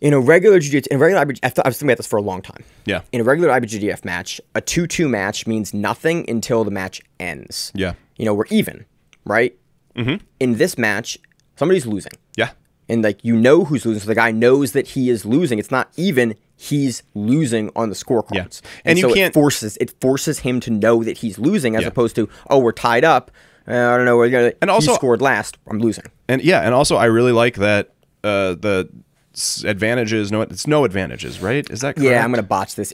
in a regular jiu-jitsu, I was thinking about this for a long time. Yeah. In a regular IBJJF match, a 2-2 match means nothing until the match ends. Yeah. We're even, right? In this match, somebody's losing. Yeah. And who's losing, so the guy knows that he is losing. It's not even. He's losing on the scorecards, and so it forces him to know that he's losing, as opposed to, we're tied up. I don't know. And also, he scored last. I'm losing. And also I really like that the advantages. No, it's no advantages, right? Is that correct? Yeah, I'm gonna botch this.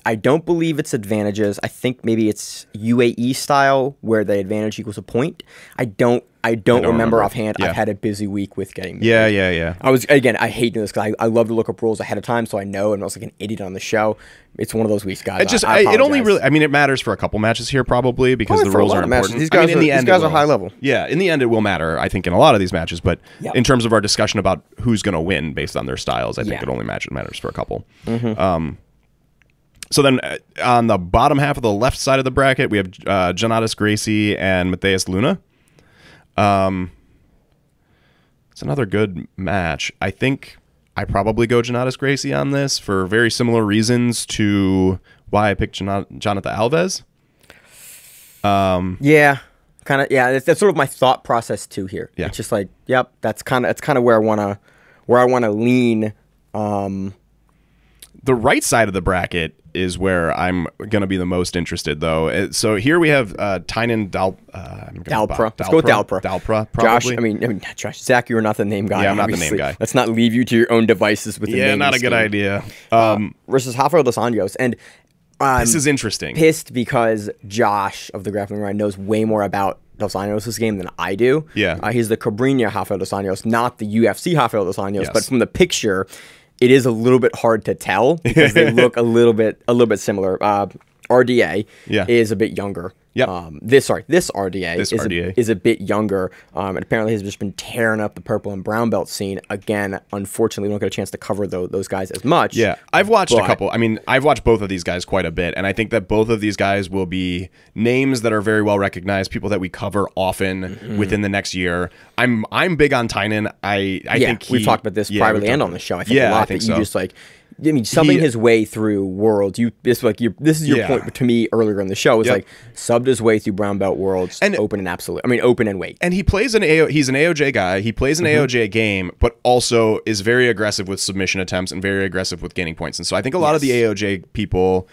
I don't believe it's advantages. I think maybe it's UAE style where the advantage equals a point. I don't remember offhand. I've had a busy week with getting married. Yeah. I hate doing this because I love to look up rules ahead of time so I know, and I was like an idiot on the show. It's one of those weeks, guys. It only really, it matters for a couple matches here probably, because the rules are important. These guys are high level. Yeah, in the end it will matter, I think, in a lot of these matches, but in terms of our discussion about who's going to win based on their styles, I think it only matters for a couple. So then on the bottom half of the left side of the bracket, we have Jonatas Gracie and Matheus Luna. It's another good match. I think I probably go Jonatas Gracie on this for very similar reasons to why I picked Jonathan Alves. That's sort of my thought process too here. It's just that's kind of where I want to lean. The right side of the bracket is where I'm going to be the most interested, though. So here we have Tynan Dalpra. Let's go with Dalpra. Probably. Josh. Zach, you're not the name guy. Yeah, I'm not the name guy. Let's not leave you to your own devices with the name. Yeah, not a good idea. Versus Rafael dos Anjos. And this is interesting. Pissed because Josh of the Grappling Ride knows way more about Dos Anjos' game than I do. Yeah. He's the Cabrinha Rafael dos Anjos, not the UFC Rafael dos Anjos. Yes. But from the picture, it is a little bit hard to tell because they look a little bit similar. RDA is a bit younger. This RDA is a bit younger, and apparently has just been tearing up the purple and brown belt scene again. Unfortunately, we don't get a chance to cover those guys as much. Yeah, I've watched a couple. I've watched both of these guys quite a bit, and I think that both of these guys will be names that are very well recognized, people that we cover often within the next year. I'm big on Tynan. I think we've talked about this privately and on the show. I think a lot that you just I mean, subbing his way through Worlds. This is your point to me earlier in the show. Is like subbed his way through brown belt Worlds, and open and absolute. I mean, open and weight. And he plays he's an AOJ guy. He plays an AOJ game, but also is very aggressive with submission attempts and very aggressive with gaining points. And so I think a lot of the AOJ people,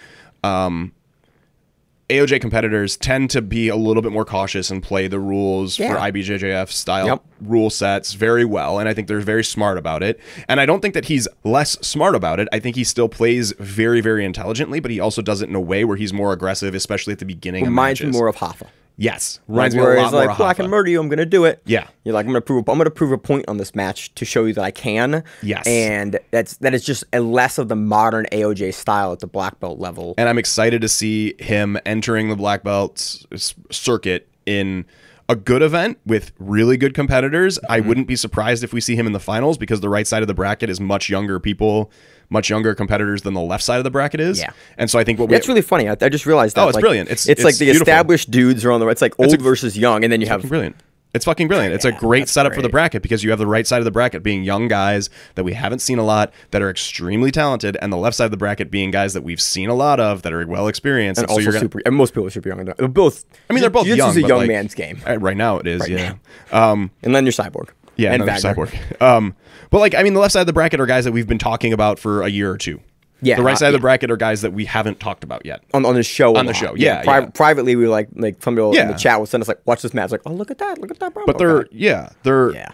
AOJ competitors tend to be a little bit more cautious and play the rules for IBJJF style rule sets very well. And I think they're very smart about it. And I don't think that he's less smart about it. I think he still plays very, very intelligently, but he also does it in a way where he's more aggressive, especially at the beginning of matches. Reminds me more of Hoffa. Yes, reminds me a lot more of Hoffa. I can murder you. I'm going to do it. Yeah, you're like, I'm going to prove a point on this match to show you that I can. Yes, and that is just a less of the modern AOJ style at the black belt level. And I'm excited to see him entering the black belt circuit in a good event with really good competitors. I wouldn't be surprised if we see him in the finals because the right side of the bracket is much younger people. Much younger competitors than the left side of the bracket is. Yeah. And so I think that's really funny. I just realized that. Oh, it's brilliant. It's like the beautiful. Established dudes are on the right. It's like old versus young, and then you have brilliant. It's fucking brilliant. It's a great setup for the bracket because you have the right side of the bracket being young guys that we haven't seen a lot that are extremely talented, and the left side of the bracket being guys that we've seen a lot of that are well experienced. And also and most people are super young. They're both. I mean, they're both young. It's a young man's game. Right now it is. And then you're Cyborg. Yeah, and Cyborg. But like, I mean, the left side of the bracket are guys that we've been talking about for a year or two. Yeah, the right side of the bracket are guys that we haven't talked about yet on the show. On the show, privately, we like somebody in the chat will send us like, watch this match. Like, oh, look at that, brown. But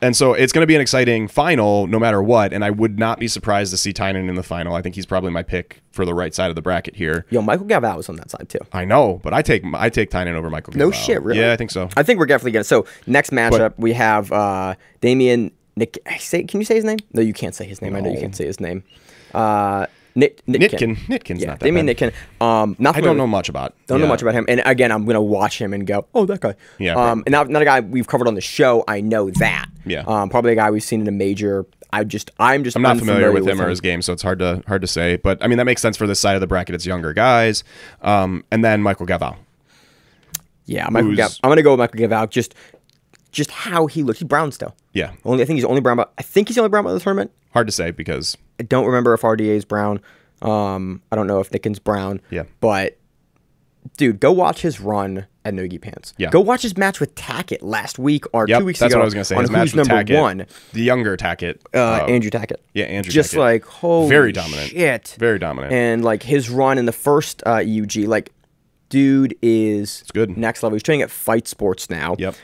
and so it's going to be an exciting final no matter what. And I would not be surprised to see Tynan in the final. I think he's probably my pick for the right side of the bracket here. Yo, Michael Galvao was on that side too. I know, but I take Tynan over Michael Galvao. No shit, really? Yeah, I think so. I think we're definitely gonna. So next matchup we have Damian. Can you say his name? No, you can't say his name. No. I know you can't say his name. Nitkin's not that Damian bad. Nitkin. I don't know much about. Don't know much about him. And again, I'm gonna watch him and go, oh, that guy. Yeah. And not a guy we've covered on the show. I know that. Yeah. Probably a guy we've seen in a major. I'm not familiar with him or his game, so it's hard to say. But I mean, that makes sense for this side of the bracket. It's younger guys. And then Michael Galvao. Yeah, I'm gonna go with Michael Galvao. Just how he looks. He's brown still. Yeah. I think he's only brown. I think he's the only brown in the tournament. Hard to say because I don't remember if RDA is brown. I don't know if Nitkin's brown. Yeah. But dude, go watch his run at Nogi Pants. Yeah. Go watch his match with Tackett last week or 2 weeks ago. That's what I was gonna say. His match with number Tackett, one. the younger Tackett, Andrew Tackett. Yeah, Andrew. Just Tackett. like holy very dominant. Shit. Very dominant. And like his run in the first EUG, like dude is it's good. Next level. He's training at Fight Sports now. Yep.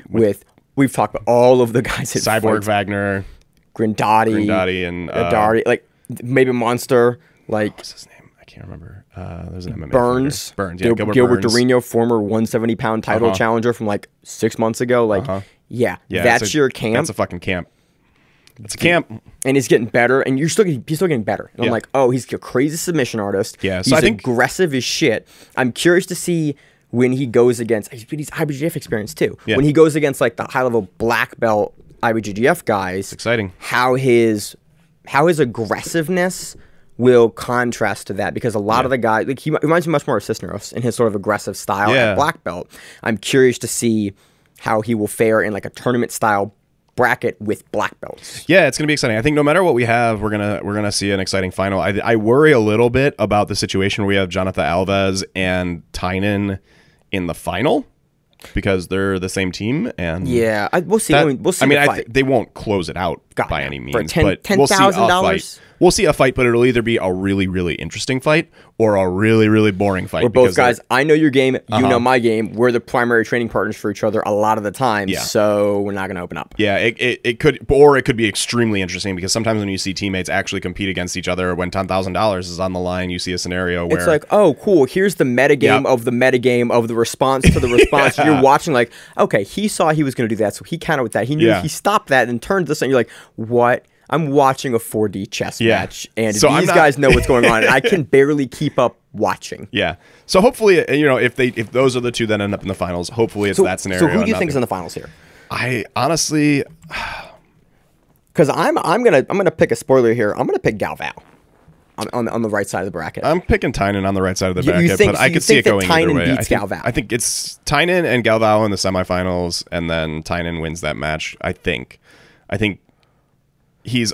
We've talked about all of the guys at Cyborg, Wagner, Grindotti, and Darty, like maybe Monster, like what's his name? I can't remember. There's an MMA Burns. Yeah, Gilbert Dorino, former 170-pound title challenger from like 6 months ago. Like, yeah, that's your camp. That's a fucking camp. It's a camp. And he's getting better, and he's still getting better. And I'm like, oh, he's a crazy submission artist. Yeah, so I think aggressive as shit. I'm curious to see when he goes against, he's IBJJF experience too. Yeah. When he goes against like the high level black belt IBJJF guys, it's exciting. How his aggressiveness will contrast to that, because a lot of the guys, like he reminds me much more of Cisneros in his sort of aggressive style at black belt. I'm curious to see how he will fare in like a tournament style bracket with black belts. Yeah, it's gonna be exciting. I think no matter what we have, we're gonna see an exciting final. I worry a little bit about the situation where we have Jonathan Alves and Tynan in the final because they're the same team, and we'll see. We'll see. I mean, they won't close it out by any means, but we'll see a fight. We'll see a fight, but it'll either be a really, really interesting fight or a really, really boring fight. We're both guys. I know your game. You know my game. We're the primary training partners for each other a lot of the time. Yeah. So we're not going to open up. Yeah, it could, or it could be extremely interesting, because sometimes when you see teammates actually compete against each other, when $10,000 is on the line, you see a scenario where it's like, oh, cool. Here's the metagame of the metagame of the response to the response. You're watching like, okay, he saw he was going to do that, so he countered with that. He knew he stopped that and turned this, and you're like, what? I'm watching a 4D chess match, and so these guys know what's going on, and I can barely keep up watching. Yeah. So hopefully, if those are the two that end up in the finals, hopefully it's that scenario. So who do you think is in the finals here? I honestly, because I'm gonna pick a spoiler here. I'm gonna pick Galvao on the right side of the bracket. I'm picking Tynan on the right side of the bracket, but I could see it going either way. I think it's Tynan and Galvao in the semifinals, and then Tynan wins that match. I think he's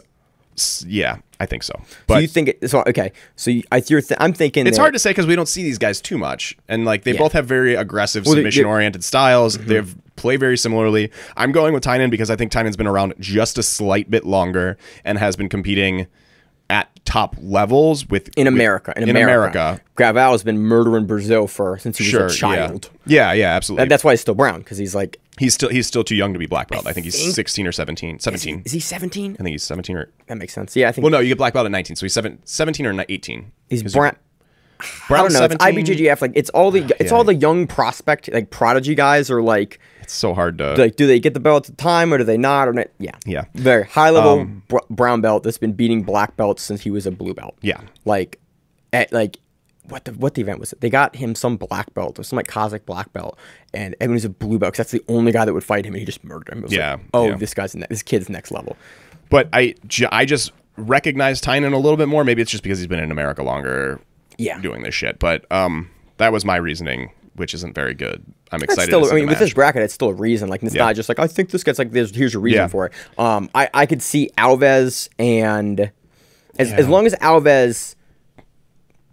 Yeah, I think so. So But you think it? So okay. So I'm thinking it's hard to say because we don't see these guys too much, and like they both have very aggressive submission-oriented styles. They play very similarly. I'm going with Tynan because I think Tynan's been around just a slight bit longer and has been competing at top levels in America. Galvao has been murdering Brazil since he was a child. Yeah, absolutely. That's why he's still brown, because he's like he's still too young to be black belt. I think he's 16 or 17. 17. Is he 17? I think he's 17 or that makes sense. Yeah, I think. Well, no, you get black belt at 19, so he's 17 or 18. He's brown. I don't know. 17? It's IBJJF. Like it's all the young prospect like prodigy guys are like. It's so hard to like. Do they get the belt at the time or do they not? Or not? Yeah. Very high level brown belt that's been beating black belts since he was a blue belt. Yeah. Like, what the event was it? They got him some black belt or some like Kazakh black belt, and he was a blue belt because that's the only guy that would fight him, and he just murdered him. It was like, this kid's next level. But I just recognize Tynan a little bit more. Maybe it's just because he's been in America longer. Yeah. Doing this shit, but that was my reasoning, which isn't very good. I'm excited. Still, with this bracket, it's still a reason. Like it's not just like I think this guy's like this. Here's your reason for it. I could see Alves and as long as Alves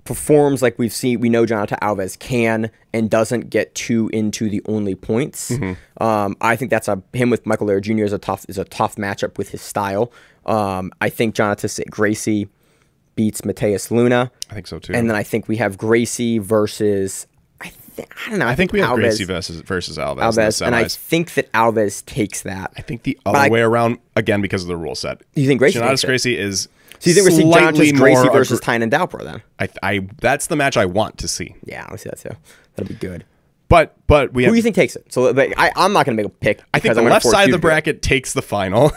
performs like we know Jonathan Alves can and doesn't get too into the only points. I think that's him with Michael Lara Jr. is a tough matchup with his style. I think Jonathan Gracie beats Mateus Luna. I think so too. And then I think we have Gracie versus I don't know. I think we have Gracie versus Alves, and I think that Alves takes that. I think the other way around again because of the rule set. Do you think Gracie? Gracie is. So you think we're seeing Jonathan Gracie versus Tynan Dalpro then? I that's the match I want to see. Yeah, I see that too. That'll be good. But who do you think takes it? So I'm not going to make a pick. I think the left side of the bracket takes the final.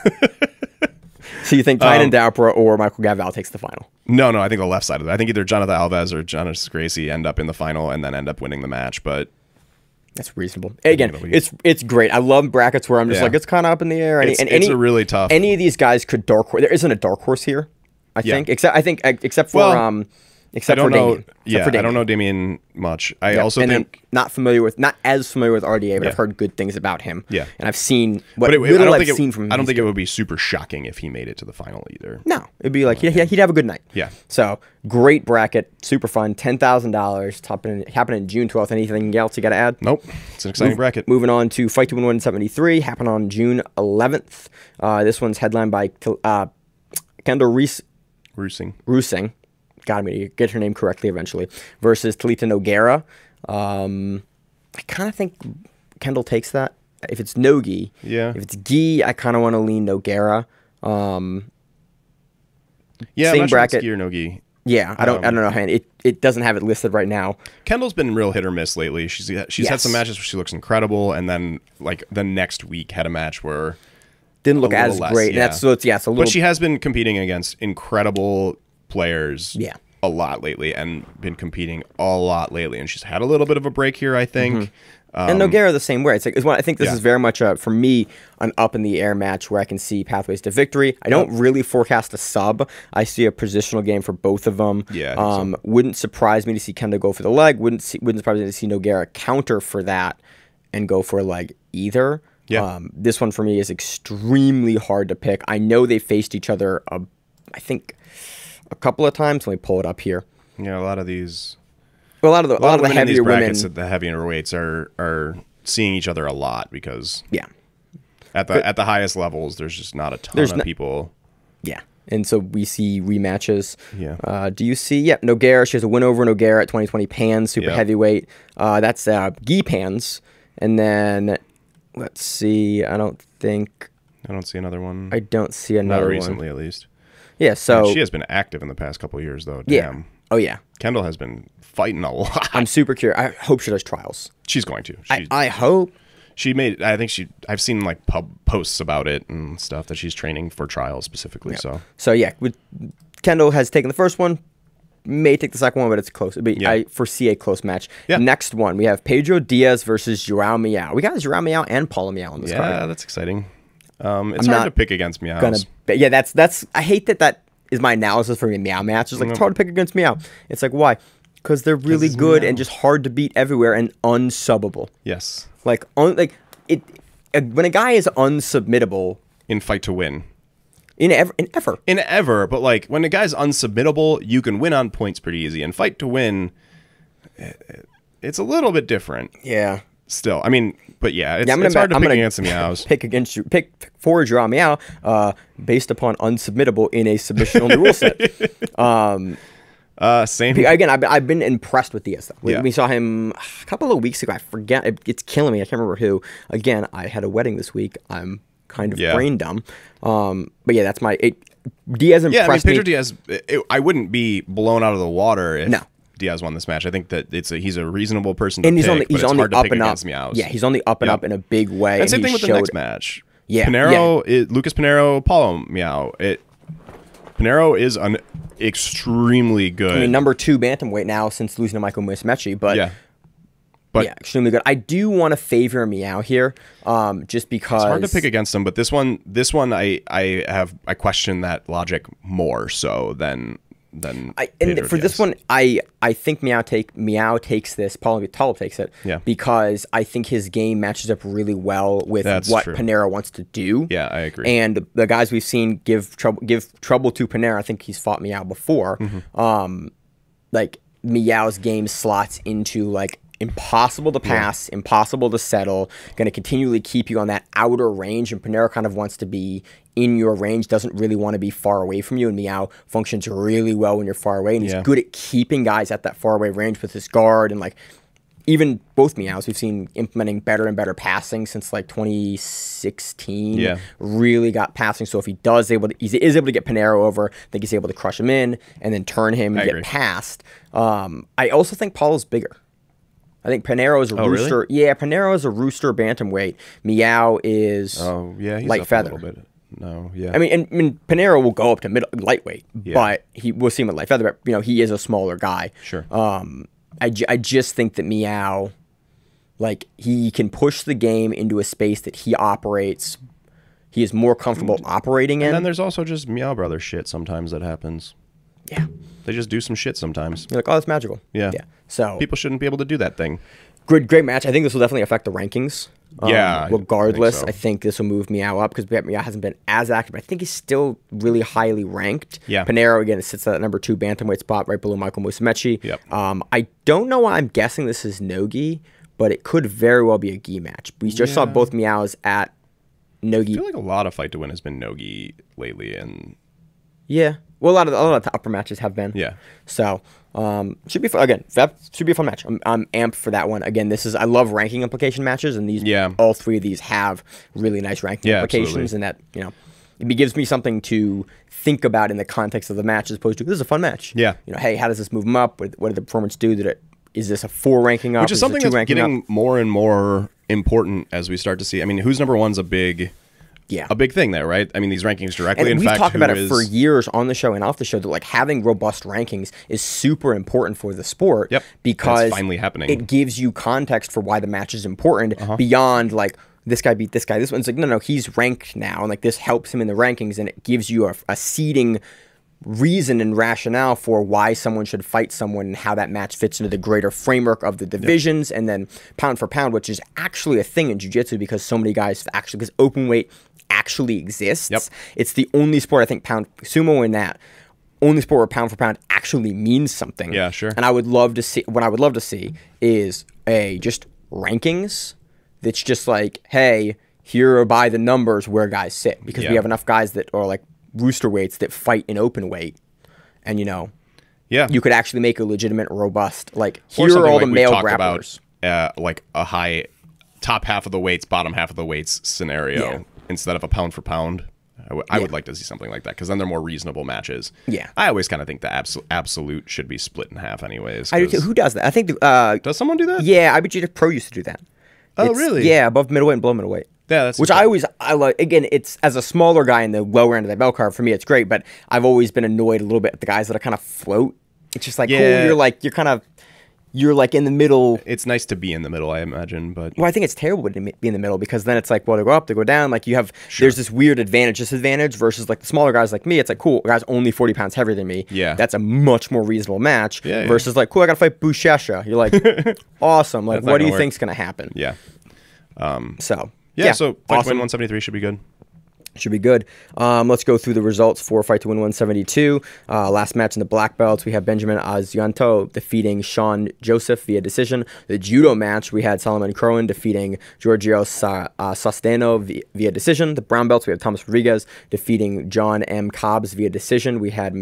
So you think Tynan Dalpro or Michael Galvao takes the final? No, I think the left side of it. I think either Jonathan Alves or Jonathan Gracie end up in the final and then end up winning the match. But that's reasonable. Again, it's great. I love brackets where I'm just like it's kind of up in the air. It's a really tough. Any of these guys could dark horse. There isn't a dark horse here. I think except for Damien. I don't know Damien much. I also think not as familiar with RDA, but I've heard good things about him. Yeah, and I've seen seen from him. I don't think it would be super shocking if he made it to the final either. No, it'd be like he'd have a good night. Yeah. So great bracket, super fun, $10,000, happening June 12th. Anything else you got to add? Nope. It's an exciting bracket. Moving on to Fight to Win 173, happened on June 11th. This one's headlined by Kendall Rusing. Got me to get her name correctly eventually, versus Talita Nogueira. I kind of think Kendall takes that. If it's no gi, if it's gi, I kind of want to lean Nogueira. Same bracket. Sure it's gi or no gi. Yeah, I don't know. It doesn't have it listed right now. Kendall's been real hit or miss lately. She's had some matches where she looks incredible, and then like the next week had a match where didn't look as great. Yeah. It's a little. But she has been competing against incredible players a lot lately and been competing a lot lately, and she's had a little bit of a break here, I think. And Nogueira the same way. I think this is very much for me an up in the air match where I can see pathways to victory. I don't really forecast a sub. I see a positional game for both of them. Wouldn't surprise me to see Kendall go for the leg. Wouldn't surprise me to see Nogueira counter for that and go for a leg either. This one for me is extremely hard to pick. I know they faced each other I think a couple of times. Let me pull it up here. Yeah, a lot of these. Well, a lot of the heavier women, the heavier weights are seeing each other a lot because at the highest levels, there's just not a ton of people. Yeah, and so we see rematches. Yeah. Do you see? Yeah, Nogueira. She has a win over Nogueira at 2020 Pans super heavyweight. That's gi Pans, and then let's see. I don't see another one. I don't see another one. Not recently, at least. Yeah, so she has been active in the past couple of years, though. Yeah. Damn. Oh yeah. Kendall has been fighting a lot. I'm super curious. I hope she does trials. She's going to. I hope. I've seen like pub posts about it and stuff that she's training for trials specifically. Yeah. So yeah, Kendall has taken the first one. May take the second one, but it's close. But I foresee a close match. Yeah. Next one, we have Pedro Diaz versus Joao Miao. We got Joao Miao and Paula Miao on this card. Yeah, that's exciting. It's hard to pick against Miao. That's. I hate that is my analysis for Miao matches. Like it's hard to pick against Miao. It's like why? Because they're really good and just hard to beat everywhere and unsubbable. Yes. When a guy is unsubmittable in Fight to Win. In ever. But like when a guy's unsubmittable, you can win on points pretty easy. And fight to win, it's a little bit different. Yeah. Still, I mean, but yeah, it's hard to pick against the Meows. Pick for a draw Meow based upon unsubmittable in a submission only rule set. Same. Again, I've been impressed with Diaz though. Yeah. We saw him a couple of weeks ago. I forget. It's killing me. I can't remember who. Again, I had a wedding this week. I'm kind of brain dumb. But yeah, that's my Diaz impressed me. Pedro Diaz. I wouldn't be blown out of the water if No. Diaz won this match. I think that he's a reasonable person to And he's pick, on the up and up. Meows. Yeah, he's on the up and up in a big way. And same thing with the next match. Yeah, Lucas Pinheiro, Paulo Meow. Pinheiro is an extremely good. I mean, number 2 bantamweight now since losing to Michael Musumeci, but yeah, extremely good. I do want to favor Meow here, just because it's hard to pick against him. But this one, I question that logic more so than. This one, I think Meow takes this. Paulo takes it. Yeah. Because I think his game matches up really well with what Pinheiro wants to do. Yeah, I agree. And the guys we've seen give trouble to Pinheiro. I think he's fought Meow before. Like Meow's game slots into like impossible to pass, impossible to settle, going to continually keep you on that outer range, and Pinheiro kind of wants to be in your range, doesn't really want to be far away from you, and Meow functions really well when you're far away, and he's good at keeping guys at that far away range with his guard, and like even both Meows we've seen implementing better and better passing since like 2016. Yeah. Really got passing, so if he is able to get Pinheiro over, I think he's able to crush him in and then turn him and get past. I also think Paulo's bigger. I think Pinheiro is a rooster. Really? Yeah, Pinheiro is a rooster bantamweight. Meow is he's light up feather. a little bit. No, yeah. I mean, Pinheiro will go up to lightweight, but we'll see him at light feather. But he is a smaller guy. Sure. I just think that Meow, like, he can push the game into a space that he is more comfortable operating in. And then there's also just Meow Brother shit sometimes that happens. Yeah. They just do some shit sometimes. You're like, oh, that's magical. Yeah. Yeah. So people shouldn't be able to do that thing. Great match. I think this will definitely affect the rankings. Regardless, I I think this will move Meow up because Meow hasn't been as active. But I think he's still really highly ranked. Yeah. Pinheiro, again, sits at that number 2 bantamweight spot right below Michael Musumeci. Yep. I don't know why I'm guessing this is no gi, but it could very well be a gi match. We just saw both Meows at no gi. I feel like a lot of fight to win has been no gi lately, and yeah. Well, a lot of the upper matches have been. Yeah. So, should be fun. Again, that should be a fun match. I'm amped for that one. Again, I love ranking implication matches, and all 3 of these have really nice ranking implications, absolutely. and that it gives me something to think about in the context of the match, as opposed to this is a fun match. Yeah. Hey, how does this move them up? What did the performance do? Is this a 4 ranking up? Which is something that's getting more and more important as we start to see. I mean, who's number one's a big thing there, right? I mean, these rankings directly. And we've talked about it for years on the show and off the show that like having robust rankings is super important for the sport. Yep. Because it's finally happening. It gives you context for why the match is important beyond like this guy beat this guy. This one's like no, he's ranked now, and like this helps him in the rankings, and it gives you a seeding reason and rationale for why someone should fight someone and how that match fits into the greater framework of the divisions, and then pound for pound, which is actually a thing in jiu-jitsu because so many guys because open weight actually exists. Yep. It's the only sport I think sumo in that only sport where pound for pound actually means something. Yeah, sure. And I would love to see what I would love to see is just rankings that's just like, hey, here are by the numbers where guys sit, because we have enough guys that are like rooster weights that fight in open weight, and you could actually make a legitimate, robust like here are all the male grapplers. Like a high top half of the weights, bottom half of the weights scenario instead of a pound for pound. I would like to see something like that, because then they're more reasonable matches. Yeah. I always kind of think the absolute should be split in half anyways. I do too. Who does that? I think does someone do that? Yeah, IBJJF Pro used to do that. Oh, really? Yeah, above middleweight and below middleweight. Yeah, that's which I like. Again, it's as a smaller guy in the lower end of the bell curve, for me, it's great. But I've always been annoyed a little bit at the guys that are kind of float. It's just like, cool, you're like in the middle. It's nice to be in the middle, I imagine, but I think it's terrible to be in the middle, because then it's like, well, they go up, they go down. Like you have, there's this weird disadvantage versus like the smaller guys like me. It's like, cool, guy's only 40 pounds heavier than me. Yeah, that's a much more reasonable match. Yeah, versus like, cool, I gotta fight Bushesha. You're like, awesome. Like, what do you think's gonna happen? Yeah. So fight to win 173 should be good. Should be good. Let's go through the results for Fight to Win 172. Last match in the black belts, we have Benjamin Azianto defeating Sean Joseph via decision. The judo match, we had Solomon Crowan defeating Giorgio Sosteno via decision. The brown belts, we have Thomas Rodriguez defeating John M. Cobbs via decision. We had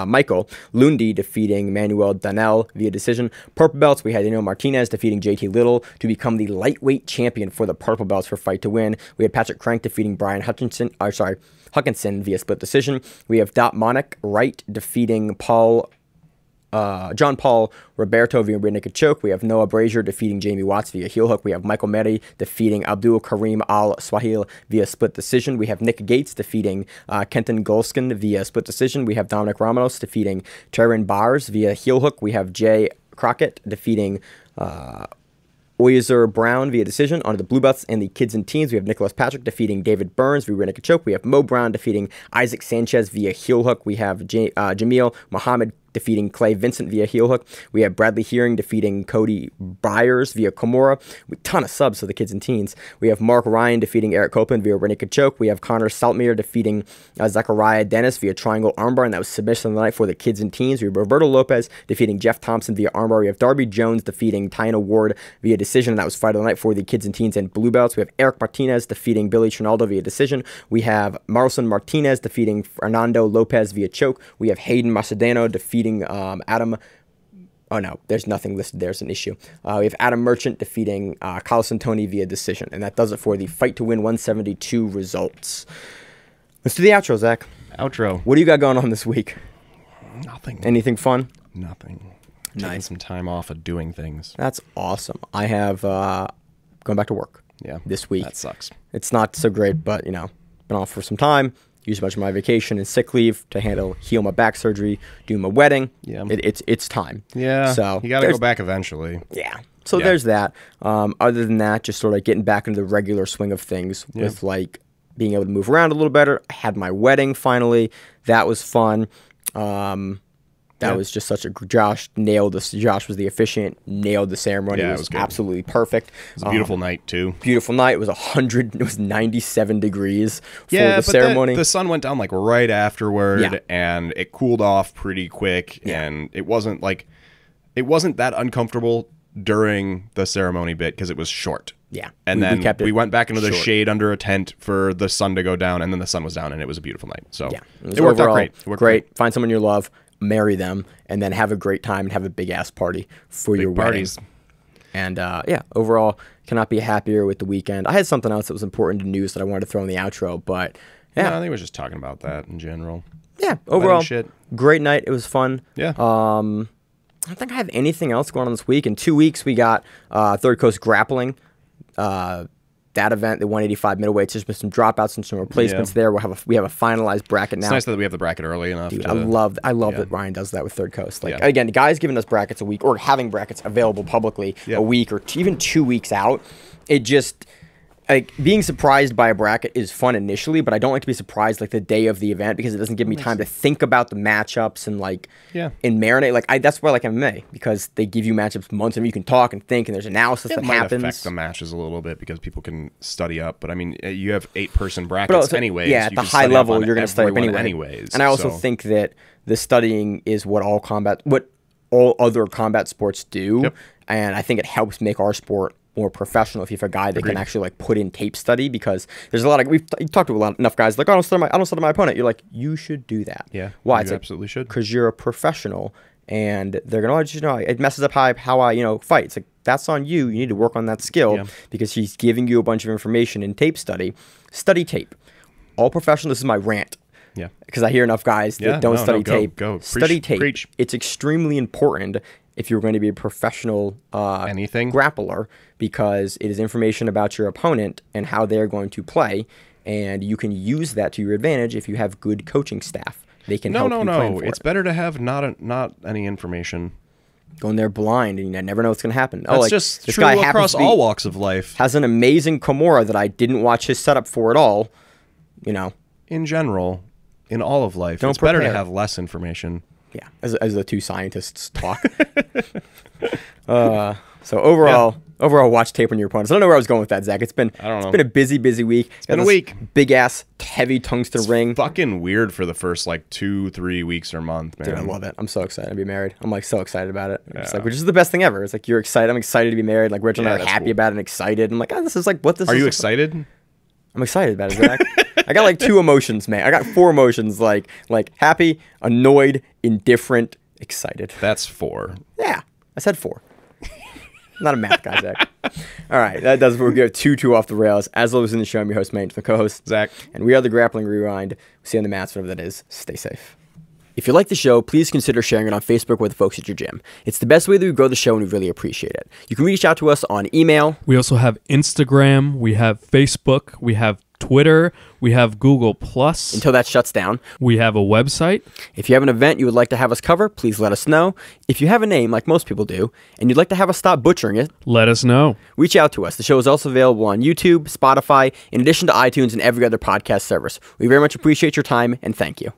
Michael Lundy defeating Manuel Danel via decision. Purple belts, we had Daniel Martinez defeating JT Little to become the lightweight champion for the purple belts for Fight to Win. We had Patrick Crank defeating Brian Hutchinson via split decision. We have Dot Monic Wright defeating John Paul Roberto via rear naked choke. We have Noah Brazier defeating Jamie Watts via heel hook. We have Michael Mehdi defeating Abdul Karim Al Swahil via split decision. We have Nick Gates defeating Kenton Golskin via split decision. We have Dominic Ramos defeating Terran Bars via heel hook. We have Jay Crockett defeating Oyezer Brown via decision. On to the blue belts and the kids and teens, we have Nicholas Patrick defeating David Burns via rear naked choke. We have Mo Brown defeating Isaac Sanchez via heel hook. We have Jamil Muhammad defeating Clay Vincent via heel hook. We have Bradley Hearing defeating Cody Byers via Kimura. A ton of subs for the kids and teens. We have Mark Ryan defeating Eric Copeland via rear naked choke. We have Connor Saltmere defeating Zachariah Dennis via triangle armbar, and that was submission of the night for the kids and teens. We have Roberto Lopez defeating Jeff Thompson via armbar. We have Darby Jones defeating Tyna Ward via decision, and that was fight of the night for the kids and teens and blue belts. We have Eric Martinez defeating Billy Trinaldo via decision. We have Marlon Martinez defeating Fernando Lopez via choke. We have Hayden Macedano defeating Adam. Oh no, there's nothing listed. There's an issue. We have Adam Merchant defeating Carlos Antoni via decision, and that does it for the Fight to Win 172 results. Let's do the outro, Zach. Outro. What do you got going on this week? Nothing. Anything fun? Nothing. Nice. Taking some time off of doing things. That's awesome. I have gone back to work. Yeah. This week. That sucks. It's not so great, but been off for some time. Used a bunch of my vacation and sick leave to heal my back surgery, do my wedding. Yeah. It's time. Yeah. So you got to go back eventually. Yeah. So there's that. Other than that, just sort of getting back into the regular swing of things with like being able to move around a little better. I had my wedding finally. That was fun. That was just such a Josh nailed this. Josh was the officiant, nailed the ceremony. Yeah, it was absolutely perfect. It was a beautiful night too. Beautiful night. It was 97 degrees for the but ceremony. The sun went down like right afterward, and it cooled off pretty quick, and it wasn't that uncomfortable during the ceremony bit because it was short. Yeah. And then we went back into the shade under a tent for the sun to go down, and then the sun was down, and it was a beautiful night. So it worked out great. Great. Find someone you love, marry them, and then have a great time and have a big-ass party for your wedding. And, overall, cannot be happier with the weekend. I had something else that was important to news that I wanted to throw in the outro, but, I think I was just talking about that in general. Yeah, overall, great night. It was fun. Yeah. I don't think I have anything else going on this week. In 2 weeks, we got Third Coast Grappling. That event, the 185 middleweights, there's been some dropouts and some replacements there. We have a finalized bracket now. It's nice that we have the bracket early enough. Dude, I love that Ryan does that with Third Coast. Like again, the guys giving us brackets a week or having brackets available publicly a week or even 2 weeks out. It just like being surprised by a bracket is fun initially, but I don't like to be surprised like the day of the event because it doesn't give me time to think about the matchups and and marinate. Like that's why I like MMA because they give you matchups months and you can talk and think and there's analysis that happens. It might affect the matches a little bit because people can study up, but I mean you have 8-person brackets anyways. Yeah, at the high level you're going to study up anyways. And I also think that the studying is what all other combat sports do, and I think it helps make our sport more professional if you have a guy that can actually like put in tape study because there's a lot of we've talked to enough guys like I don't study my opponent. You're like you should do that. Yeah, why? You absolutely should because you're a professional and they're gonna it messes up how I fight. It's like that's on you. You need to work on that skill because he's giving you a bunch of information in tape study. Study tape. All professional. This is my rant. Yeah, because I hear enough guys that don't study tape. Study tape. Preach. It's extremely important if you're going to be a professional grappler because it is information about your opponent and how they're going to play, and you can use that to your advantage if you have good coaching staff. They can help you plan for It's better to have not any information. Going there blind and you never know what's going to happen. That's just true across all walks of life. Has an amazing Kimura that I didn't watch his setup for at all. In general, in all of life, it's better to have less information. Yeah, as the two scientists talk. So overall, watch tape on your opponents. I don't know where I was going with that, Zach. It's been a busy week. It's been a week. Big ass, heavy tungsten ring. Fucking weird for the first like 2-3 weeks or month, man. Dude, I love it. I'm so excited to be married. I'm like so excited about it. It's like, which is the best thing ever. It's like you're excited. I'm excited to be married. Like Rich and I are happy about it and excited. I'm like, this is like what this is. Are you excited? I'm excited about it, Zach. I got like 2 emotions, man. I got 4 emotions, like happy, annoyed, indifferent, excited. That's 4. Yeah, I said 4. I'm not a math guy, Zach. All right, that does it. We'll go 2 off the rails. As always in the show, I'm your host, Maine, my co-host, Zach. And we are the Grappling Rewind. We'll see you on the mats, whatever that is. Stay safe. If you like the show, please consider sharing it on Facebook with the folks at your gym. It's the best way that we grow the show, and we really appreciate it. You can reach out to us on email. We also have Instagram. We have Facebook. We have Twitter. We have Google+. Until that shuts down. We have a website. If you have an event you would like to have us cover, please let us know. If you have a name, like most people do, and you'd like to have us stop butchering it, let us know. Reach out to us. The show is also available on YouTube, Spotify, in addition to iTunes and every other podcast service. We very much appreciate your time, and thank you.